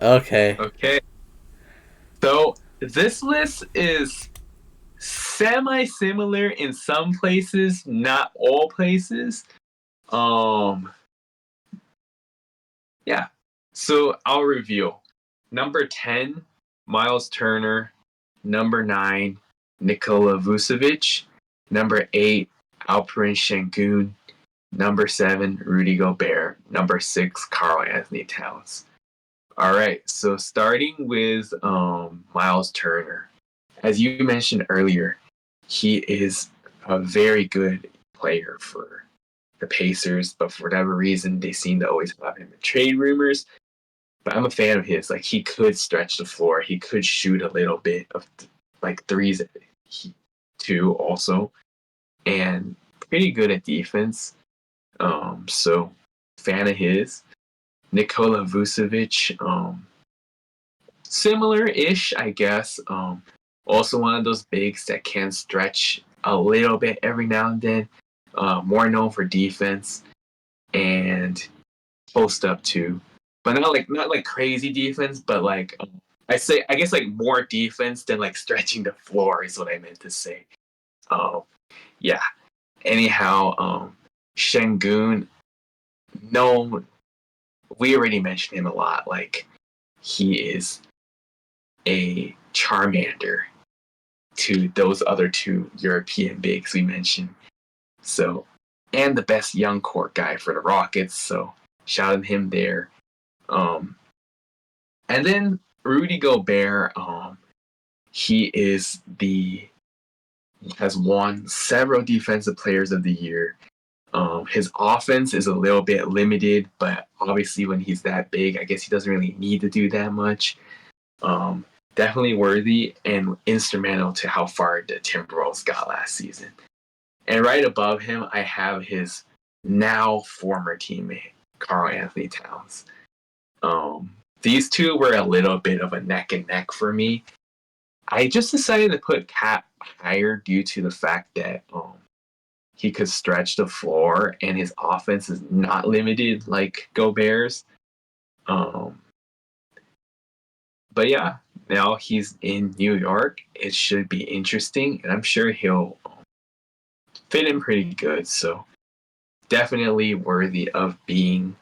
Okay. So this list is semi-similar in some places, not all places. Yeah. So I'll review. Number 10, Miles Turner. Number 9, Nikola Vucevic. Number 8, Alperen Şengün. Number 7, Rudy Gobert. Number 6, Karl-Anthony Towns. All right, so starting with Miles Turner. As you mentioned earlier, he is a very good player for the Pacers, but for whatever reason, they seem to always have him in trade rumors. But I'm a fan of his. Like, he could stretch the floor. He could shoot a little bit of like threes too, also, and pretty good at defense. So fan of his. Nikola Vucevic, similar-ish, I guess. Also one of those bigs that can stretch a little bit every now and then. More known for defense and post up too, but not like crazy defense, but like I guess like more defense than like stretching the floor is what I meant to say. Yeah. Anyhow, Şengün, no, we already mentioned him a lot. Like, he is a Charmander. to those other two European bigs we mentioned. So, and the best young court guy for the Rockets. So, shout out him there. And then Rudy Gobert, he has won several Defensive Players of the Year. His offense is a little bit limited, but obviously when he's that big, I guess he doesn't really need to do that much. Definitely worthy and instrumental to how far the Timberwolves got last season. And right above him, I have his now former teammate, Karl-Anthony Towns. These two were a little bit of a neck and neck for me. I just decided to put Cat higher due to the fact that he could stretch the floor and his offense is not limited like Gobert's. But yeah, now he's in New York. It should be interesting, and I'm sure he'll fit in pretty good. So definitely worthy of being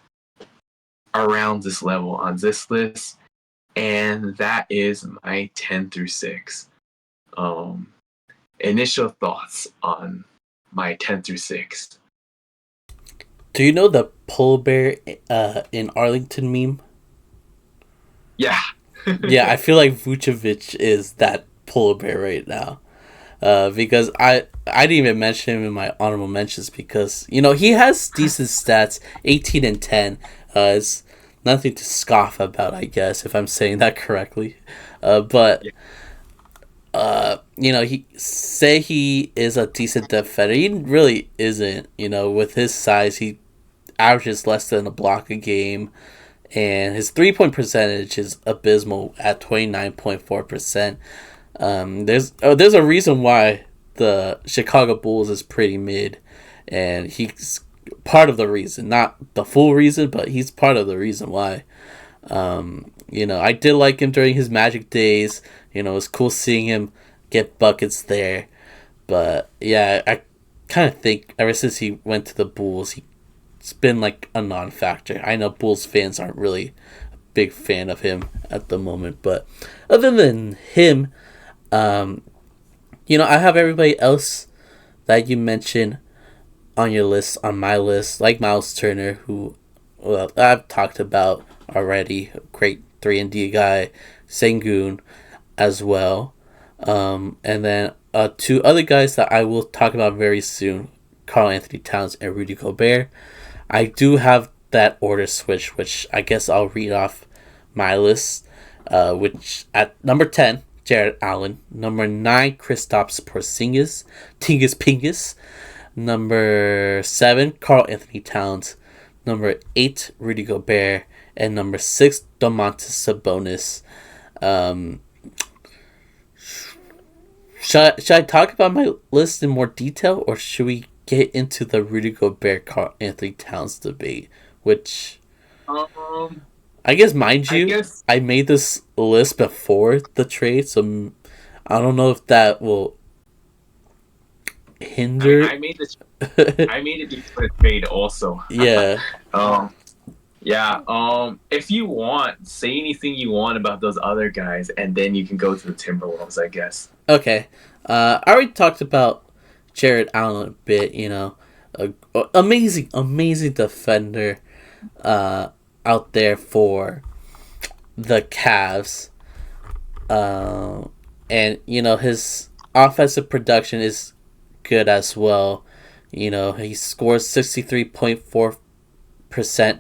around this level on this list. And that is my 10 through 6. Initial thoughts on my 10 through 6. Do you know the polar bear in Arlington meme? Yeah. Yeah, I feel like Vucevic is that polar bear right now. Because I didn't even mention him in my honorable mentions because, he has decent stats, 18 and 10. It's nothing to scoff about, I guess, if I'm saying that correctly. But he is a decent defender. He really isn't. With his size, he averages less than a block a game, and his 3-point percentage is abysmal at 29.4%. There's a reason why the Chicago Bulls is pretty mid, and he's part of the reason, not the full reason, but he's part of the reason why. I did like him during his Magic days. It was cool seeing him get buckets there. But yeah, I kind of think ever since he went to the Bulls, it's been like a non-factor. I know Bulls fans aren't really a big fan of him at the moment, but other than him, I have everybody else that you mentioned on your list, on my list, like Miles Turner, who I've talked about already, great 3-and-D guy, Sengun as well, and then two other guys that I will talk about very soon, Karl-Anthony Towns and Rudy Gobert. I do have that order switch, which I guess I'll read off my list, which at number 10, Jared Allen, number 9, Kristaps Porzingis, Tingus Pingus, number 7, Karl-Anthony Towns, number 8, Rudy Gobert, and number 6, Domantas Sabonis. Should I talk about my list in more detail, or should we get into the Rudy Gobert Karl-Anthony Towns debate? Which, I guess, I made this list before the trade, so I don't know if that will hinder. I made it before the trade also. Yeah. If you want, say anything you want about those other guys, and then you can go to the Timberwolves, I guess. Okay. I already talked about Jared Allen a bit, amazing defender out there for the Cavs. And, his offensive production is good as well. He scores 63.4%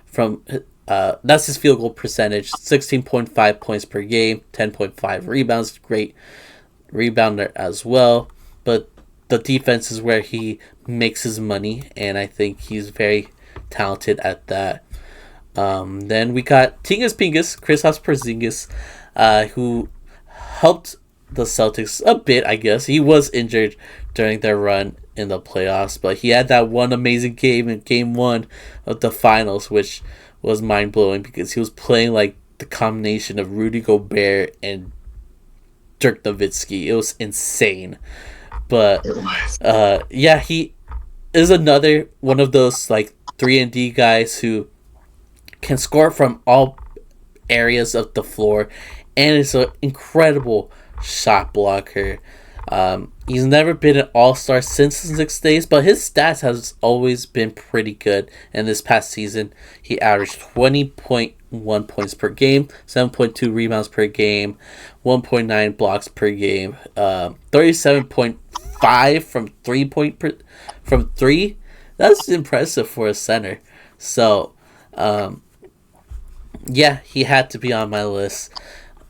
from that's his field goal percentage, 16.5 points per game, 10.5 rebounds, great rebounder as well. But the defense is where he makes his money, and I think he's very talented at that. Then we got Tingus Pingus, Kristaps Porzingis, who helped the Celtics a bit, I guess. He was injured during their run in the playoffs, but he had that one amazing game in Game 1 of the finals, which was mind-blowing because he was playing like the combination of Rudy Gobert and Dirk Nowitzki. It was insane. But he is another one of those like 3-and-D guys who can score from all areas of the floor, and is an incredible shot blocker. He's never been an all-star since the 6 days, but his stats has always been pretty good. And this past season, he averaged 20.1 points per game, 7.2 rebounds per game, 1.9 blocks per game, 37.5 from three. That's impressive for a center. So, yeah, he had to be on my list.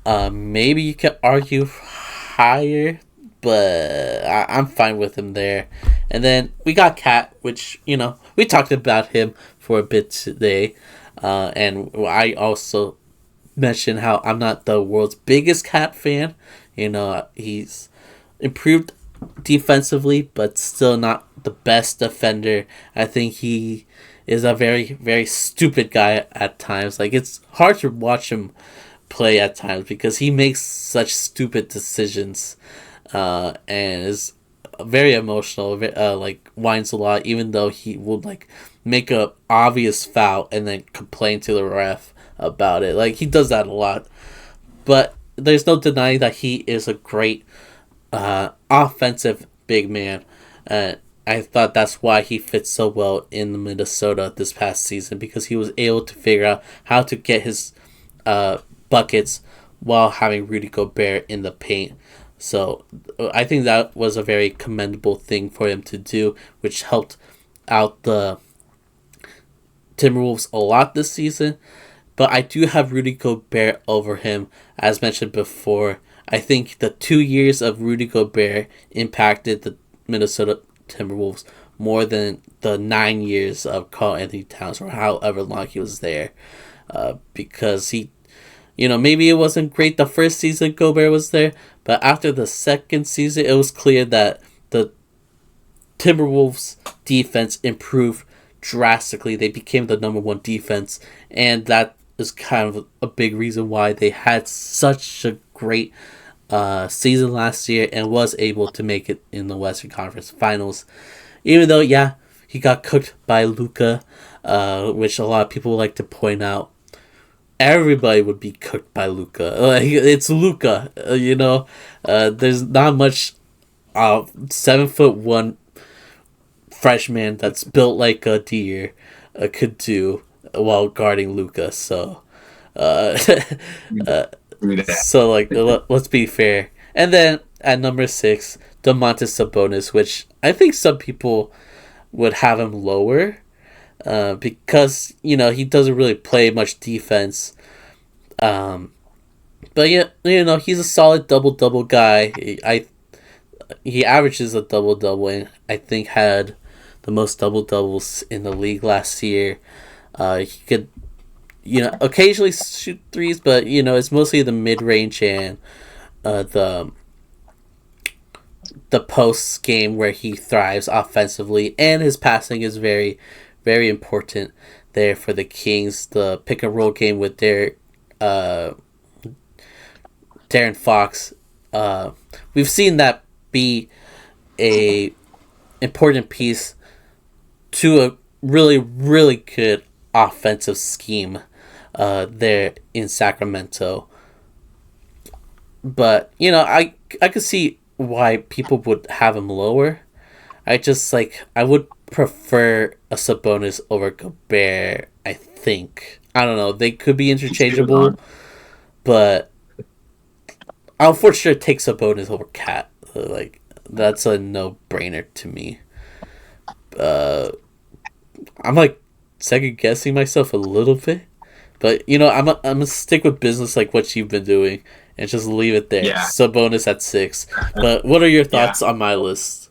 Maybe you could argue higher, but I'm fine with him there. And then we got Cat, which, we talked about him for a bit today. And I also mentioned how I'm not the world's biggest Cat fan. He's improved defensively, but still not the best defender. I think he is a very, very stupid guy at times. Like, it's hard to watch him play at times because he makes such stupid decisions, and is very emotional, like whines a lot, even though he would like make a obvious foul and then complain to the ref about it. Like, he does that a lot, but there's no denying that he is a great offensive big man. I thought that's why he fits so well in Minnesota this past season, because he was able to figure out how to get his buckets while having Rudy Gobert in the paint. So I think that was a very commendable thing for him to do, which helped out the Timberwolves a lot this season. But I do have Rudy Gobert over him, as mentioned before. I think the 2 years of Rudy Gobert impacted the Minnesota Timberwolves more than the 9 years of Karl-Anthony Towns, or however long he was there. Because he, maybe it wasn't great the first season Gobert was there, but after the second season, it was clear that the Timberwolves defense improved drastically. They became the number one defense, and that is kind of a big reason why they had such a great season last year and was able to make it in the Western Conference Finals. Even though, yeah, he got cooked by Luka, which a lot of people like to point out. Everybody would be cooked by Luka. It's Luka, there's not much 7'1" freshman that's built like a deer could do while guarding Luka. So, so like, let's be fair. And then at number 6, Domantas Sabonis, which I think some people would have him lower, because he doesn't really play much defense. But yeah, he's a solid double guy. He averages a double and I think had the most double doubles in the league last year. He could, occasionally shoot threes, but it's mostly the mid range and the post game where he thrives offensively, and his passing is very, very important there for the Kings. The pick and roll game with Darren Fox, we've seen that be a important piece to a really, really good offensive scheme there in Sacramento. But I could see why people would have him lower. I would prefer a Sabonis over Gobert. I think, I don't know, they could be interchangeable, but I'll for sure take Sabonis over Cat. Like, that's a no-brainer to me. I'm like second guessing myself a little bit, but I'm gonna stick with business like what you've been doing and just leave it there. Yeah. Sabonis at 6. But what are your thoughts on my list?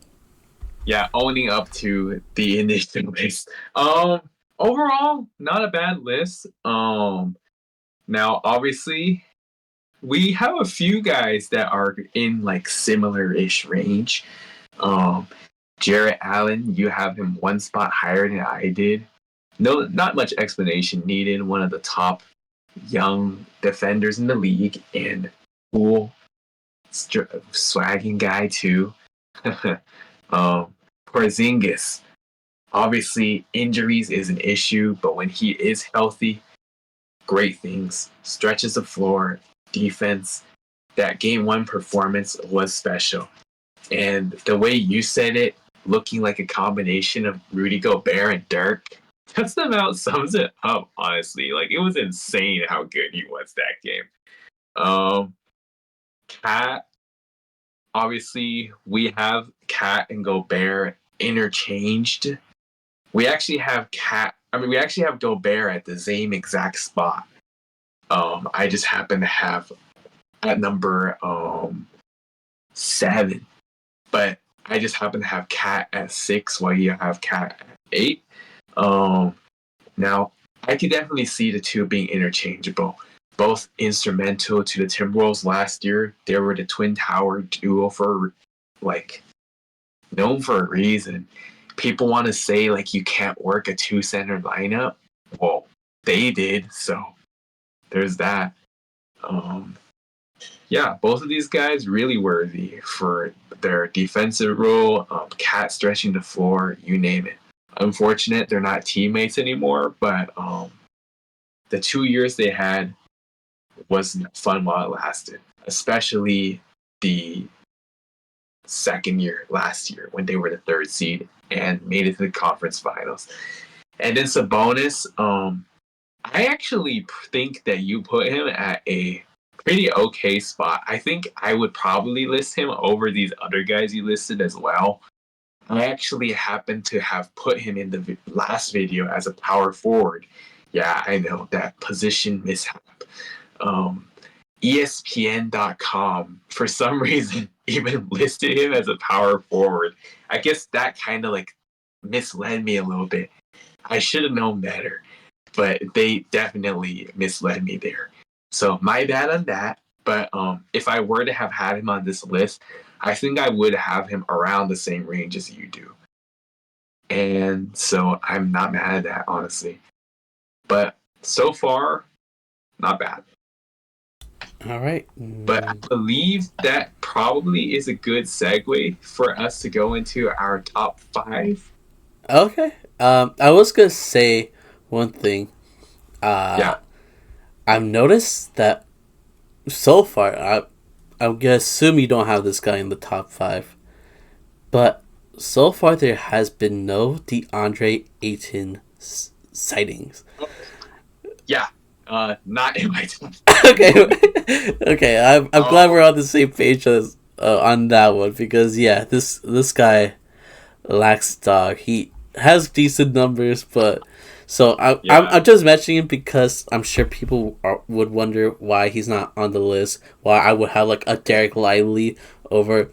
Yeah, owning up to the initial list. Overall, not a bad list. Now obviously we have a few guys that are in like similar-ish range. Jarrett Allen, you have him one spot higher than I did. No, not much explanation needed. One of the top young defenders in the league, and cool, swagging guy too. Porzingis, obviously injuries is an issue, but when he is healthy, great things. Stretches the floor, defense, that game one performance was special. And the way you said it, looking like a combination of Rudy Gobert and Dirk, that's about sums it up, honestly. Like, it was insane how good he was that game. Cat, obviously, we have Cat and Gobert interchanged. We actually have Gobert at the same exact spot. I just happen to have at number 7, but I just happen to have Cat at 6 while you have Cat at 8. Now I could definitely see the two being interchangeable. Both instrumental to the Timberwolves last year. They were the twin tower duo for known for a reason. People want to say like you can't work a 2-center lineup. Well, they did, so there's that. Yeah, both of these guys really worthy for their defensive role. Cat stretching the floor, you name it. Unfortunate they're not teammates anymore, but the 2 years they had was fun while it lasted. Especially the second year last year when they were the 3rd seed and made it to the conference finals. And then Sabonis, I actually think that you put him at a pretty okay spot. I think I would probably list him over these other guys you listed as well. I actually happen to have put him in the last video as a power forward. Yeah, I know, that position mishap. ESPN.com, for some reason, even listed him as a power forward. I guess that kind of like misled me a little bit. I should have known better, but they definitely misled me there. So my bad on that. But if I were to have had him on this list, I think I would have him around the same range as you do. And so I'm not mad at that, honestly. But so far, not bad. All right. But I believe that probably is a good segue for us to go into our top 5. Okay. I was gonna say one thing. Yeah. I've noticed that so far, I'm gonna assume you don't have this guy in the top 5, but so far there has been no DeAndre Ayton sightings. Yeah. Not in my top. Okay. Okay. I'm glad we're on the same page as on that one, because yeah, this guy lacks dog. He has decent numbers, but so I'm just mentioning him because I'm sure people would wonder why he's not on the list. Why I would have like a Derek Lively over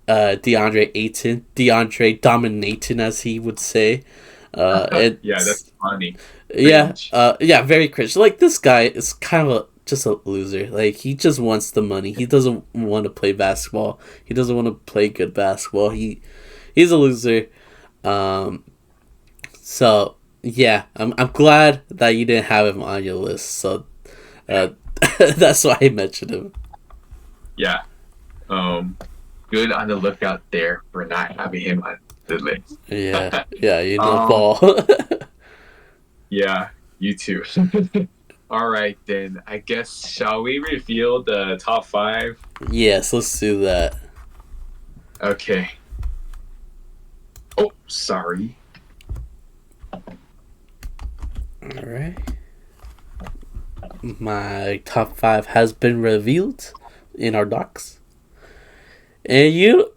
DeAndre Ayton, DeAndre Dominating, as he would say. Yeah, that's funny. Yeah, yeah, very cringe. Like, this guy is kind of just a loser. Like, he just wants the money. He doesn't want to play basketball. He doesn't want to play good basketball. He's a loser. So yeah, I'm glad that you didn't have him on your list. So that's why I mentioned him. Yeah. Good on the lookout there for not having him on the list. Yeah, you know, Paul. Yeah, you too. All right, then. I guess, shall we reveal the top 5? Yes, let's do that. Okay. Oh, sorry. All right. My top 5 has been revealed in our docs. And you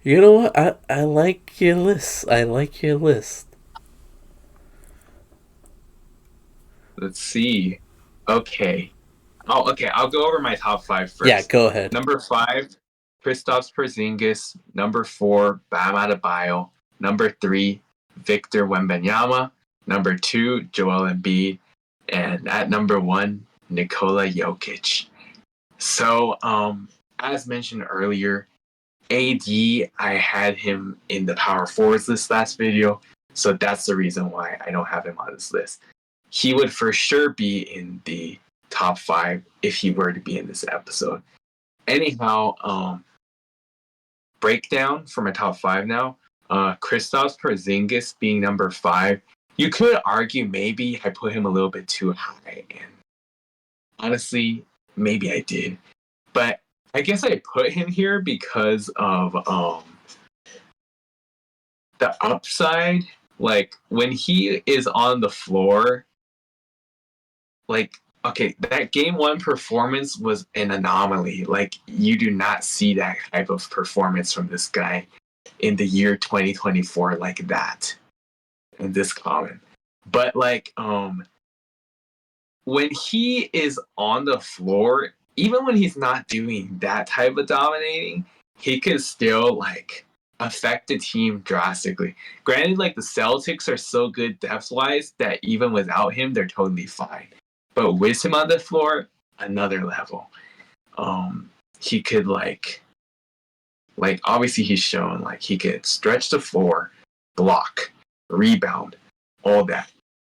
know what? I like your list. Let's see. Okay. Oh, okay. I'll go over my top 5 first. Yeah, go ahead. Number 5, Kristaps Porzingis. Number 4, Bam Adebayo. Number 3, Victor Wembanyama. Number 2, Joel Embiid. And at number 1, Nikola Jokic. So, as mentioned earlier, AD, I had him in the power forwards list last video. So that's the reason why I don't have him on this list. He would for sure be in the top 5 if he were to be in this episode. Anyhow, breakdown for my top 5 now. Kristaps Porzingis being number 5. You could argue maybe I put him a little bit too high, and honestly, maybe I did. But I guess I put him here because of the upside. Like when he is on the floor, like okay, that game one performance was an anomaly. Like you do not see that type of performance from this guy in the year 2024 like that in this common. But like when he is on the floor, even when he's not doing that type of dominating, he can still like affect the team drastically. Granted, like the Celtics are so good depth wise that even without him, they're totally fine. But with him on the floor, another level. He could like obviously he's shown like he could stretch the floor, block, rebound, all that.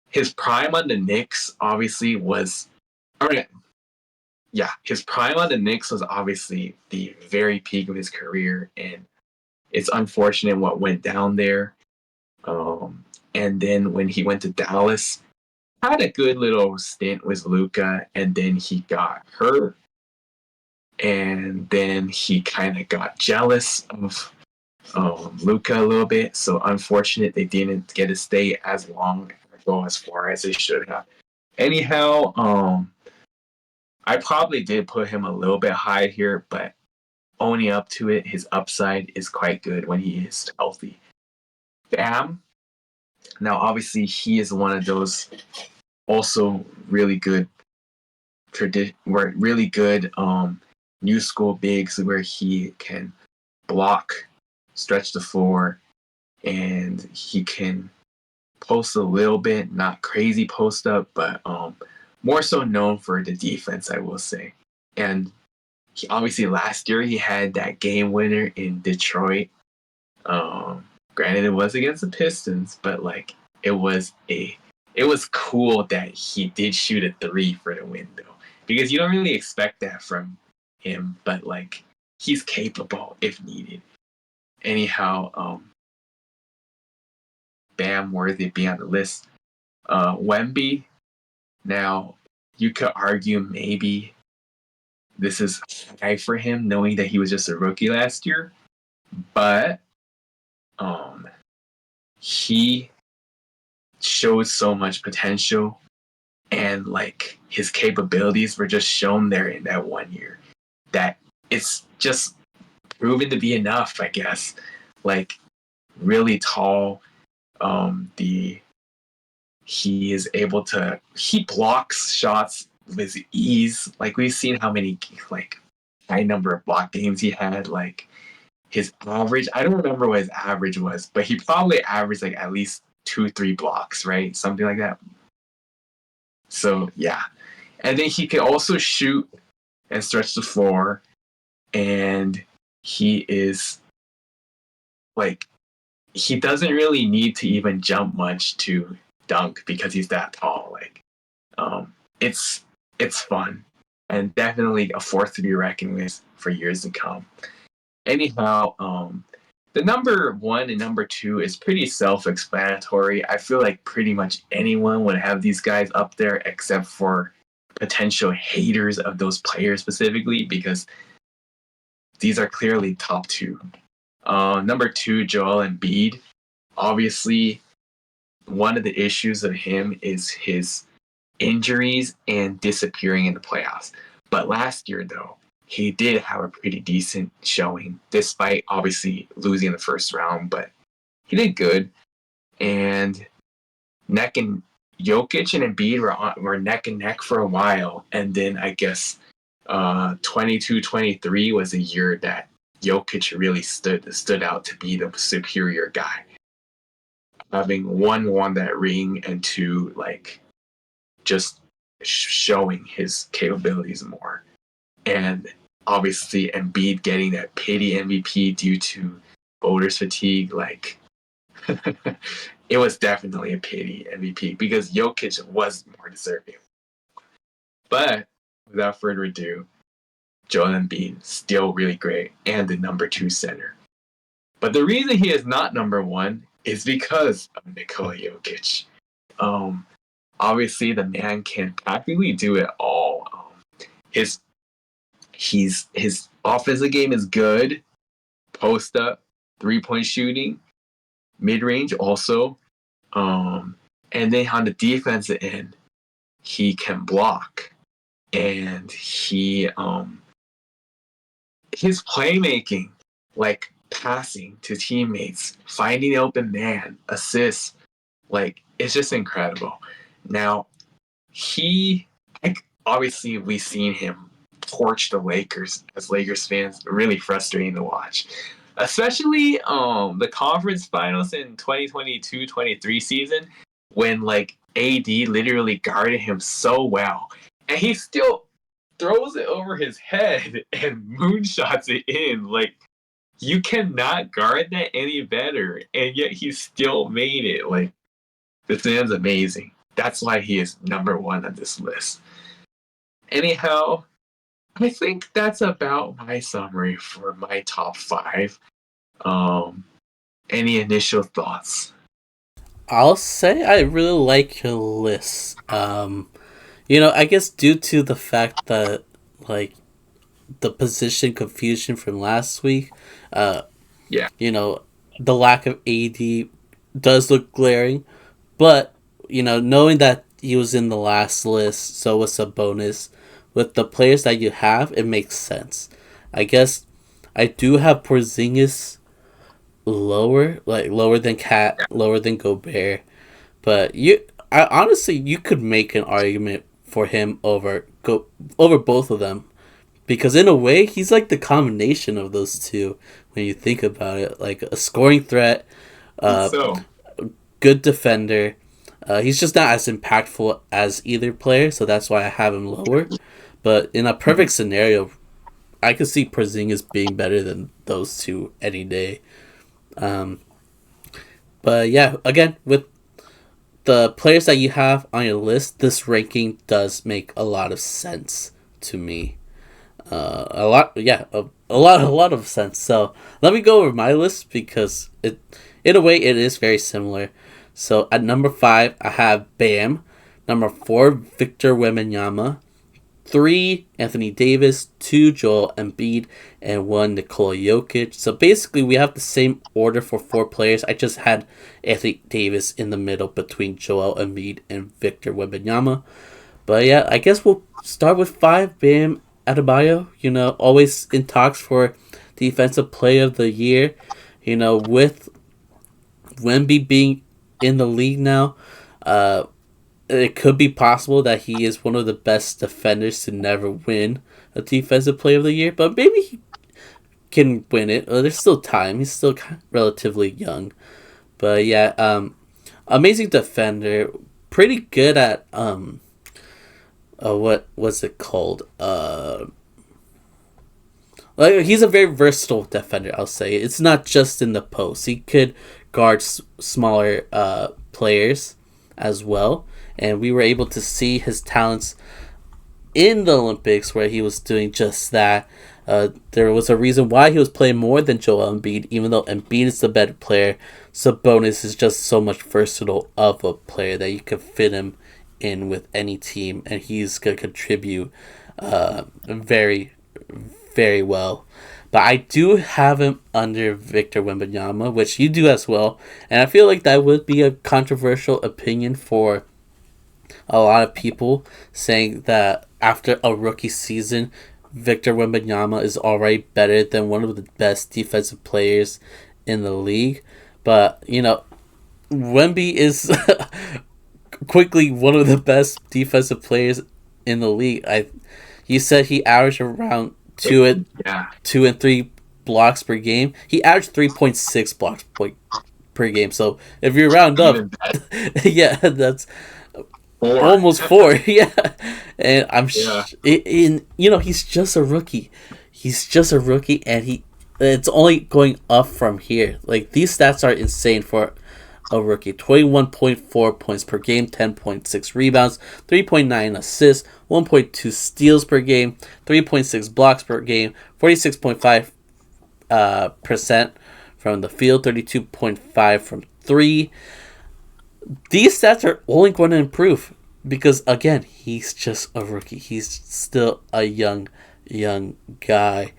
His prime on the Knicks obviously was, I mean, yeah, his prime on the Knicks was obviously the very peak of his career, and it's unfortunate what went down there. And then when he went to Dallas, had a good little stint with Luka, and then he got hurt, and then he kind of got jealous of Luka a little bit. So unfortunate they didn't get to stay as long or go as far as they should have. Anyhow, I probably did put him a little bit high here, but owning up to it, his upside is quite good when he is healthy. Bam. Now, obviously, he is one of those also really good really good new school bigs where he can block, stretch the floor, and he can post a little bit, not crazy post up, but more so known for the defense, I will say. And obviously last year he had that game winner in Detroit. Granted, it was against the Pistons, but like it was cool that he did shoot a three for the win, though, because you don't really expect that from him. But like he's capable if needed. Anyhow, Bam worthy be on the list. Wemby. Now you could argue maybe this is high for him, knowing that he was just a rookie last year, but he showed so much potential, and like his capabilities were just shown there in that 1 year that it's just proven to be enough, I guess. Like really tall, he is able to he blocks shots with ease. Like we've seen how many like high number of block games he had. Like his average, I don't remember what his average was, but he probably averaged like at least 2-3 blocks, right? Something like that. So yeah. And then he can also shoot and stretch the floor. And he is like he doesn't really need to even jump much to dunk because he's that tall. Like it's fun and definitely a force to be reckoned with for years to come. Anyhow, the number one and number two is pretty self-explanatory. I feel like pretty much anyone would have these guys up there except for potential haters of those players specifically, because these are clearly top two. Number two, Joel Embiid. Obviously, one of the issues of him is his injuries and disappearing in the playoffs. But last year, though, he did have a pretty decent showing, despite obviously losing in the first round. But he did good. And Jokic and Embiid were neck and neck for a while. And then I guess 22-23 was a year that Jokic really stood out to be the superior guy, having won that ring, and two, like just showing his capabilities more. And obviously Embiid getting that pity MVP due to voters fatigue, like it was definitely a pity MVP because Jokic was more deserving. But without further ado, Joel Embiid still really great and the number two center. But the reason he is not number one is because of Nikola Jokic. Obviously, the man can practically do it all. His His offensive game is good. Post up, 3-point shooting, mid range also. And then on the defensive end, he can block, and his playmaking, like passing to teammates, finding the open man, assists, like it's just incredible. Now, obviously we've seen him torch the Lakers as Lakers fans, really frustrating to watch. Especially the conference finals in 2022-23 season when like AD literally guarded him so well. And he still throws it over his head and moonshots it in. Like, you cannot guard that any better. And yet he still made it. Like, this man's amazing. That's why he is number one on this list. Anyhow, I think that's about my summary for my top 5. Any initial thoughts? I'll say I really like your list. I guess due to the fact that like the position confusion from last week, Yeah. The lack of AD does look glaring, but knowing that he was in the last list, so was a bonus. With the players that you have, it makes sense. I guess I do have Porzingis lower than Cat, lower than Gobert, but you could make an argument for him over both of them, because in a way he's like the combination of those two when you think about it, like a scoring threat, good defender. He's just not as impactful as either player, so that's why I have him lower. But in a perfect scenario, I could see Porzingis being better than those two any day. But yeah, again, with the players that you have on your list, this ranking does make a lot of sense to me. A lot of sense. So let me go over my list because in a way, it is very similar. So at number 5, I have Bam. Number 4, Victor Wembanyama. 3, Anthony Davis. 2, Joel Embiid. And 1, Nikola Jokic. So basically, we have the same order for 4 players. I just had Anthony Davis in the middle between Joel Embiid and Victor Wembanyama. But yeah, I guess we'll start with 5, Bam Adebayo. Always in talks for Defensive Player of the Year. With Wemby being in the league now, it could be possible that he is one of the best defenders to never win a Defensive Player of the Year, but maybe he can win it. There's still time. He's still relatively young. But yeah, amazing defender. Pretty good at, what was it called? He's a very versatile defender, I'll say. It's not just in the post. He could guard smaller players as well. And we were able to see his talents in the Olympics where he was doing just that. There was a reason why he was playing more than Joel Embiid, even though Embiid is the better player. Sabonis is just so much versatile of a player that you can fit him in with any team, and he's going to contribute very, very well. But I do have him under Victor Wembanyama, which you do as well. And I feel like that would be a controversial opinion for a lot of people, saying that after a rookie season, Victor Wembanyama is already better than one of the best defensive players in the league. But, Wemby is quickly one of the best defensive players in the league. You said he averaged around 2 and 3 blocks per game. He averaged 3.6 blocks per game. So if you round up, yeah, that's 4. Almost 4. Yeah, and he's just a rookie. And it's only going up from here. Like, these stats are insane for a rookie. 21.4 points per game, 10.6 rebounds, 3.9 assists, 1.2 steals per game, 3.6 blocks per game, 46.5% from the field, 32.5 from 3. These stats are only going to improve because, again, he's just a rookie. He's still a young young guy.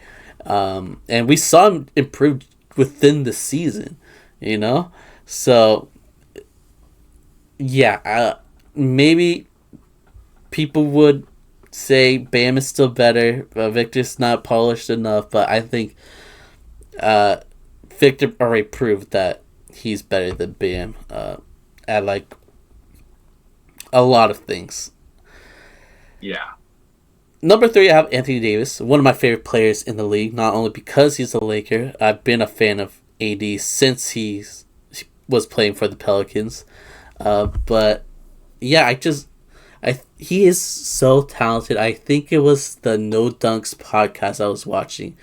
And we saw him improve within the season, you know? So, yeah, maybe people would say Bam is still better. Victor's not polished enough, but I think Victor already proved that he's better than Bam at like a lot of things. Yeah. Number 3, I have Anthony Davis, one of my favorite players in the league. Not only because he's a Laker, I've been a fan of AD since he was playing for the Pelicans. But yeah, he is so talented. I think it was the No Dunks podcast I was watching,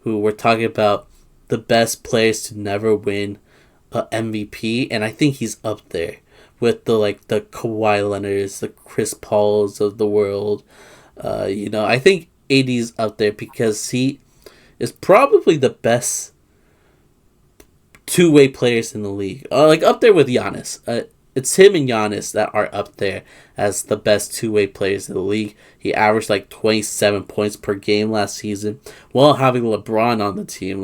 who were talking about the best players to never win a MVP, and I think he's up there with the Kawhi Leonards, the Chris Pauls of the world. I think AD's up there because he is probably the best two-way players in the league. Up there with Giannis. It's him and Giannis that are up there as the best two-way players in the league. He averaged 27 points per game last season while having LeBron on the team.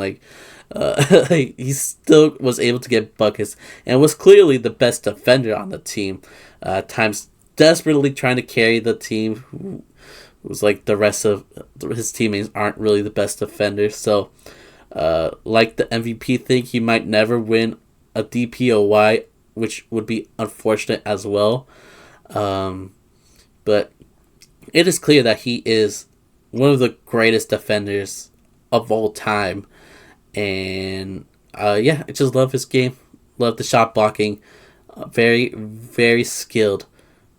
He still was able to get buckets and was clearly the best defender on the team. Times desperately trying to carry the team, who was the rest of his teammates aren't really the best defenders. So, the MVP thing, he might never win a DPOY, which would be unfortunate as well. But it is clear that he is one of the greatest defenders of all time. And I just love his game. Love the shot blocking. Very, very skilled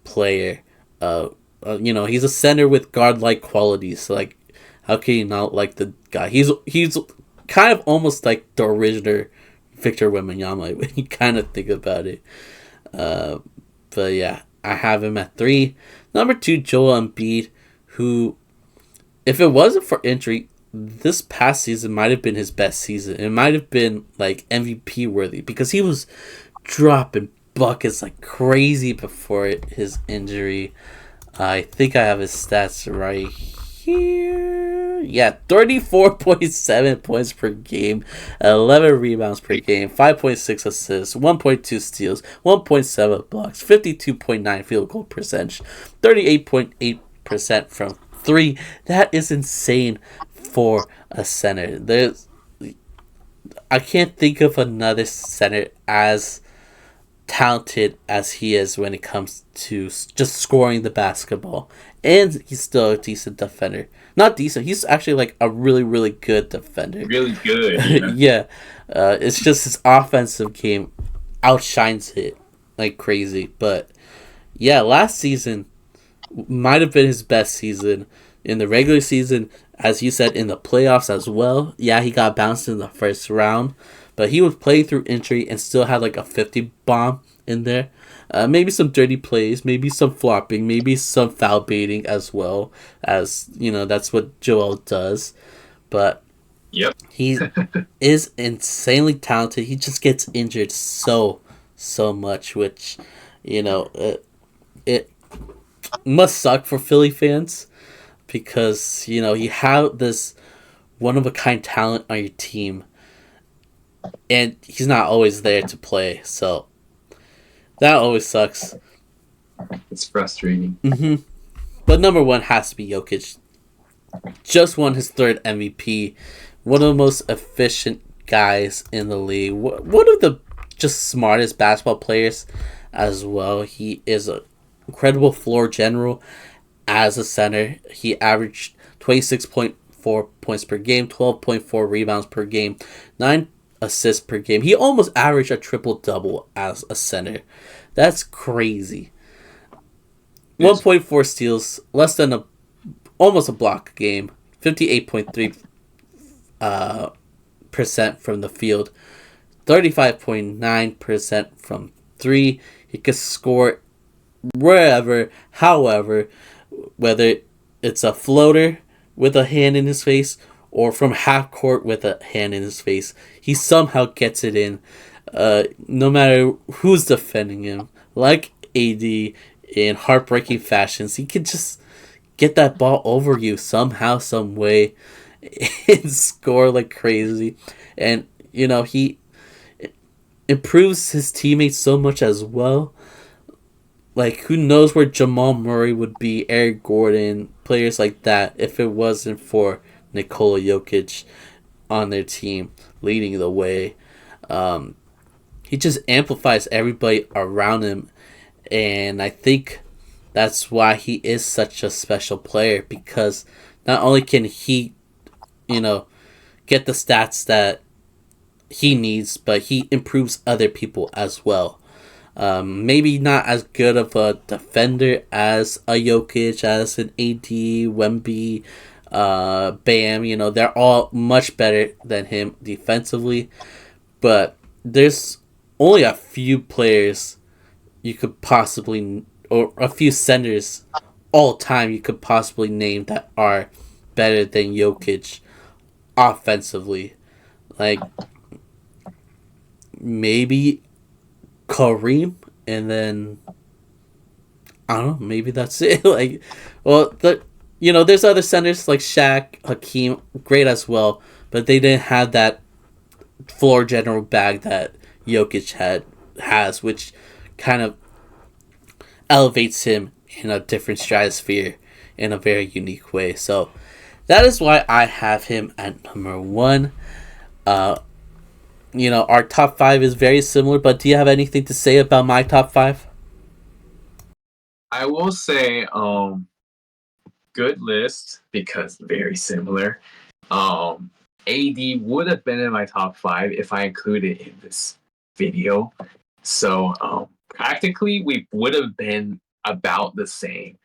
player. He's a center with guard-like qualities. So, how can you not like the guy? He's kind of almost like the original Victor Wembanyama when you kind of think about it. But yeah, I have him at 3. Number 2, Joel Embiid, who, if it wasn't for injury, this past season might have been his best season. It might have been MVP worthy because he was dropping buckets like crazy before his injury. I think I have his stats right here. Yeah, 34.7 points per game, 11 rebounds per game, 5.6 assists, 1.2 steals, 1.7 blocks, 52.9 field goal percentage, 38.8% from 3. That is insane for a center. I can't think of another center as talented as he is when it comes to just scoring the basketball, and he's still a decent defender. Not decent, he's actually a really, really good defender. Really good. Yeah. It's just his offensive game outshines it like crazy. But yeah, last season might have been his best season. In the regular season, as you said, in the playoffs as well. Yeah, he got bounced in the first round, but he would play through injury and still had a 50 bomb in there. Maybe some dirty plays, maybe some flopping, maybe some foul baiting as well, as that's what Joel does. But yep, he is insanely talented. He just gets injured so much, which it must suck for Philly fans. Because, you have this one-of-a-kind talent on your team, and he's not always there to play, so that always sucks. It's frustrating. Mm-hmm. But number 1 has to be Jokic. Just won his 3rd MVP. One of the most efficient guys in the league. One of the just smartest basketball players as well. He is an incredible floor general. As a center, he averaged 26.4 points per game, 12.4 rebounds per game, 9 assists per game. He almost averaged a triple-double as a center. That's crazy. 1.4 steals, less than almost a block a game, 58.3% from the field, 35.9% from 3. He could score wherever, however, whether it's a floater with a hand in his face or from half court with a hand in his face, he somehow gets it in, no matter who's defending him. Like AD, in heartbreaking fashions, he can just get that ball over you somehow, some way, and score like crazy. And he improves his teammates so much as well. Like, who knows where Jamal Murray would be, Eric Gordon, players like that, if it wasn't for Nikola Jokic on their team leading the way. He just amplifies everybody around him, and I think that's why he is such a special player, because not only can he, get the stats that he needs, but he improves other people as well. Maybe not as good of a defender as a Jokic, as an AD, Wemby, Bam. They're all much better than him defensively. But there's only a few players you could possibly, or a few centers all time you could possibly name that are better than Jokic offensively. Like, maybe Kareem, and then I don't know, maybe that's it. Like, well, there's other centers like Shaq, Hakeem, great as well, but they didn't have that floor general bag that Jokic has, which kind of elevates him in a different stratosphere in a very unique way. So that is why I have him at number one. Our top five is very similar, but do you have anything to say about my top five? I will say, good list because very similar. AD would have been in my top five if I included in this video. So practically we would have been about the same.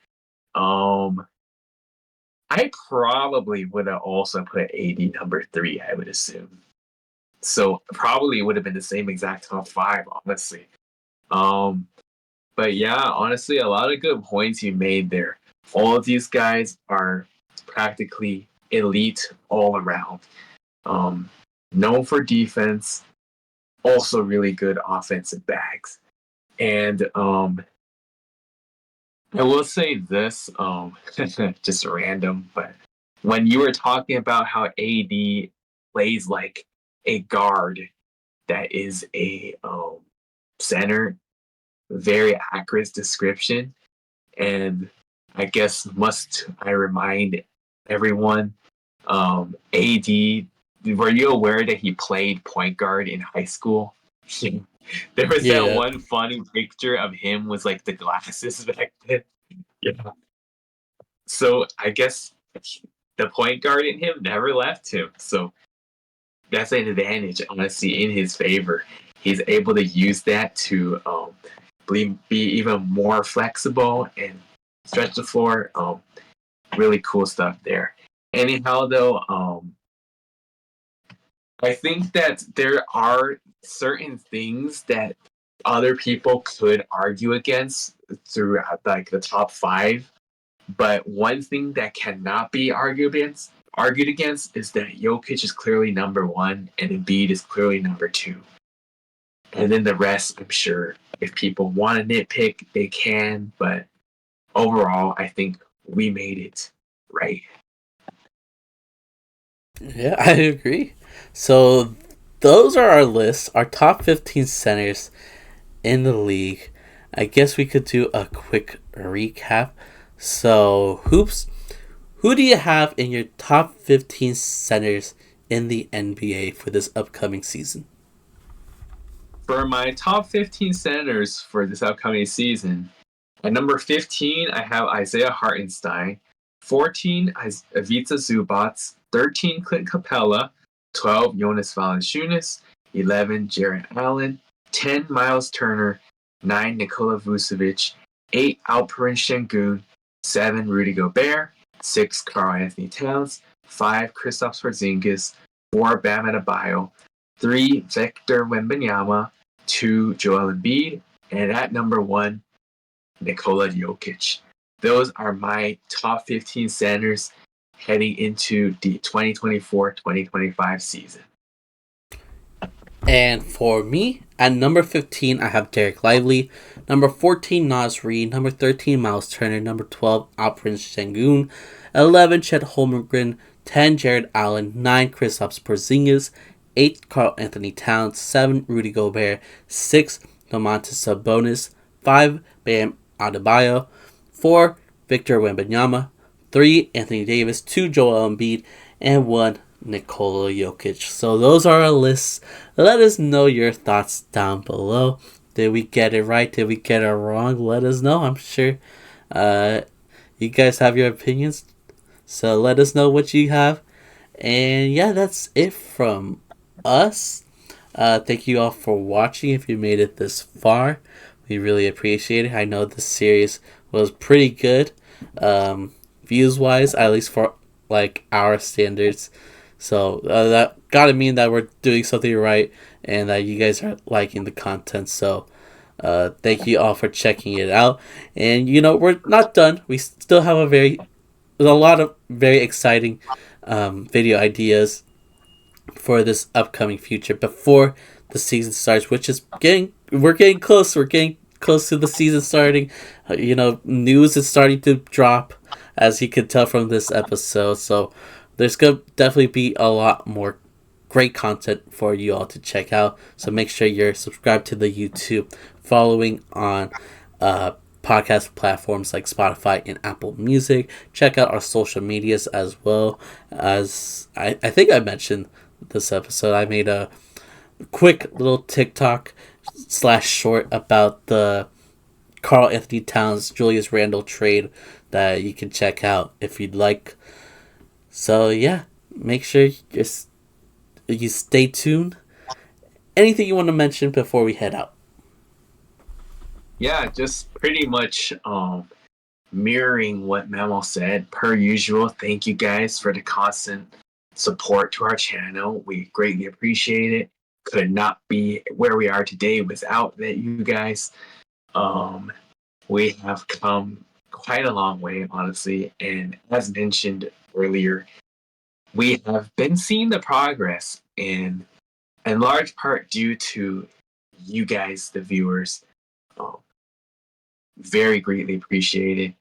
I probably would have also put AD number three, I would assume. So probably would have been the same exact top five, honestly. Um, but yeah, honestly, a lot of good points you made there. All of these guys are practically elite all around. Um, Known for defense, also really good offensive bags. And I will say this, just random, but when you were talking about how AD plays like a guard that is a center, very accurate description. And I guess must I remind everyone, AD, were you aware that he played point guard in high school? There was that Yeah, one funny picture of him with like the glasses back then. Yeah. So I guess the point guard in him never left him. So that's an advantage, honestly, in his favor. He's able to use that to be even more flexible and stretch the floor. Really cool stuff there. Anyhow, though, I think that there are certain things that other people could argue against throughout like the top five. But one thing that cannot be argued against is that Jokic is clearly number one and Embiid is clearly number two. And then the rest, I'm sure, if people want to nitpick, they can. But overall, I think we made it right. yeah, I agree. So those are our lists, our top 15 centers in the league. I guess we could do a quick recap. So, Hoops, who do you have in your top 15 centers in the NBA for this upcoming season? For my top 15 centers for this upcoming season, at number 15, I have Isaiah Hartenstein. 14, Ivica Zubac. 13, Clint Capella. 12, Jonas Valanciunas. 11, Jarrett Allen. 10, Miles Turner. 9, Nikola Vucevic. 8, Alperen Şengün. 7, Rudy Gobert. 6, Karl-Anthony Towns. 5, Kristaps Porzingis. 4, Bam Adebayo. 3, Victor Wembanyama. 2, Joel Embiid. And at number 1, Nikola Jokic. Those are my top 15 centers heading into the 2024-2025 season. And for me, at number 15, I have Derek Lively. Number 14, Nas Reed. Number 13, Miles Turner. Number 12, Alperen Sengun. 11, Chet Holmgren. 10, Jared Allen. 9, Kristaps Porzingis. 8, Karl-Anthony Towns. 7, Rudy Gobert. 6, Domantas Sabonis. 5, Bam Adebayo. 4, Victor Wembanyama. 3, Anthony Davis. 2, Joel Embiid. And 1, Nikola Jokic. So those are our lists. Let us know your thoughts down below. Did we get it right? Did we get it wrong? Let us know. I'm sure you guys have your opinions. So let us know what you have. And yeah, that's it from us. Thank you all for watching. If you made it this far, we really appreciate it. I know this series was pretty good, views wise, at least for like our standards. So that gotta mean that we're doing something right and that you guys are liking the content. So thank you all for checking it out. And we're not done. We still have there's a lot of very exciting video ideas for this upcoming future before the season starts, which is we're getting close. We're getting close to the season starting. News is starting to drop, as you can tell from this episode. So there's going to definitely be a lot more great content for you all to check out. So make sure you're subscribed to the YouTube, following on podcast platforms like Spotify and Apple Music. Check out our social medias as well. As I think I mentioned this episode, I made a quick little TikTok / short about the Karl-Anthony Towns Julius Randle trade that you can check out if you'd like. So yeah, make sure you stay tuned. Anything you want to mention before we head out? Yeah, just pretty much mirroring what Memo said. Per usual, thank you guys for the constant support to our channel. We greatly appreciate it. Could not be where we are today without that, you guys. We have come quite a long way, honestly. And as mentioned earlier, we have been seeing the progress in large part due to you guys, the viewers. Very greatly appreciated.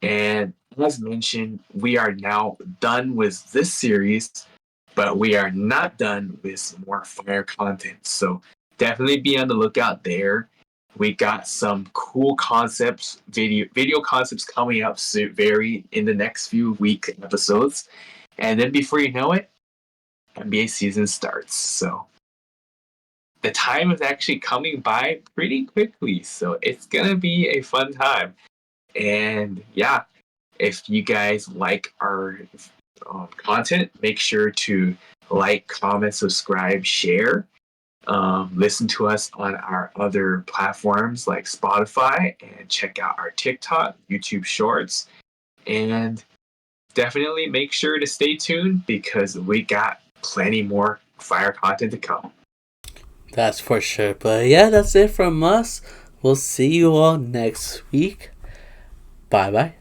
And as mentioned, we are now done with this series, but we are not done with more fire content. So definitely be on the lookout there. We got some cool concepts, video concepts coming up soon, very in the next few week episodes. And then before you know it, NBA season starts. So the time is actually coming by pretty quickly. So it's going to be a fun time. And yeah, if you guys like our content, make sure to like, comment, subscribe, share. Listen to us on our other platforms like Spotify, and check out our TikTok, YouTube Shorts. And definitely make sure to stay tuned because we got plenty more fire content to come. That's for sure. But yeah, that's it from us. We'll see you all next week. Bye bye.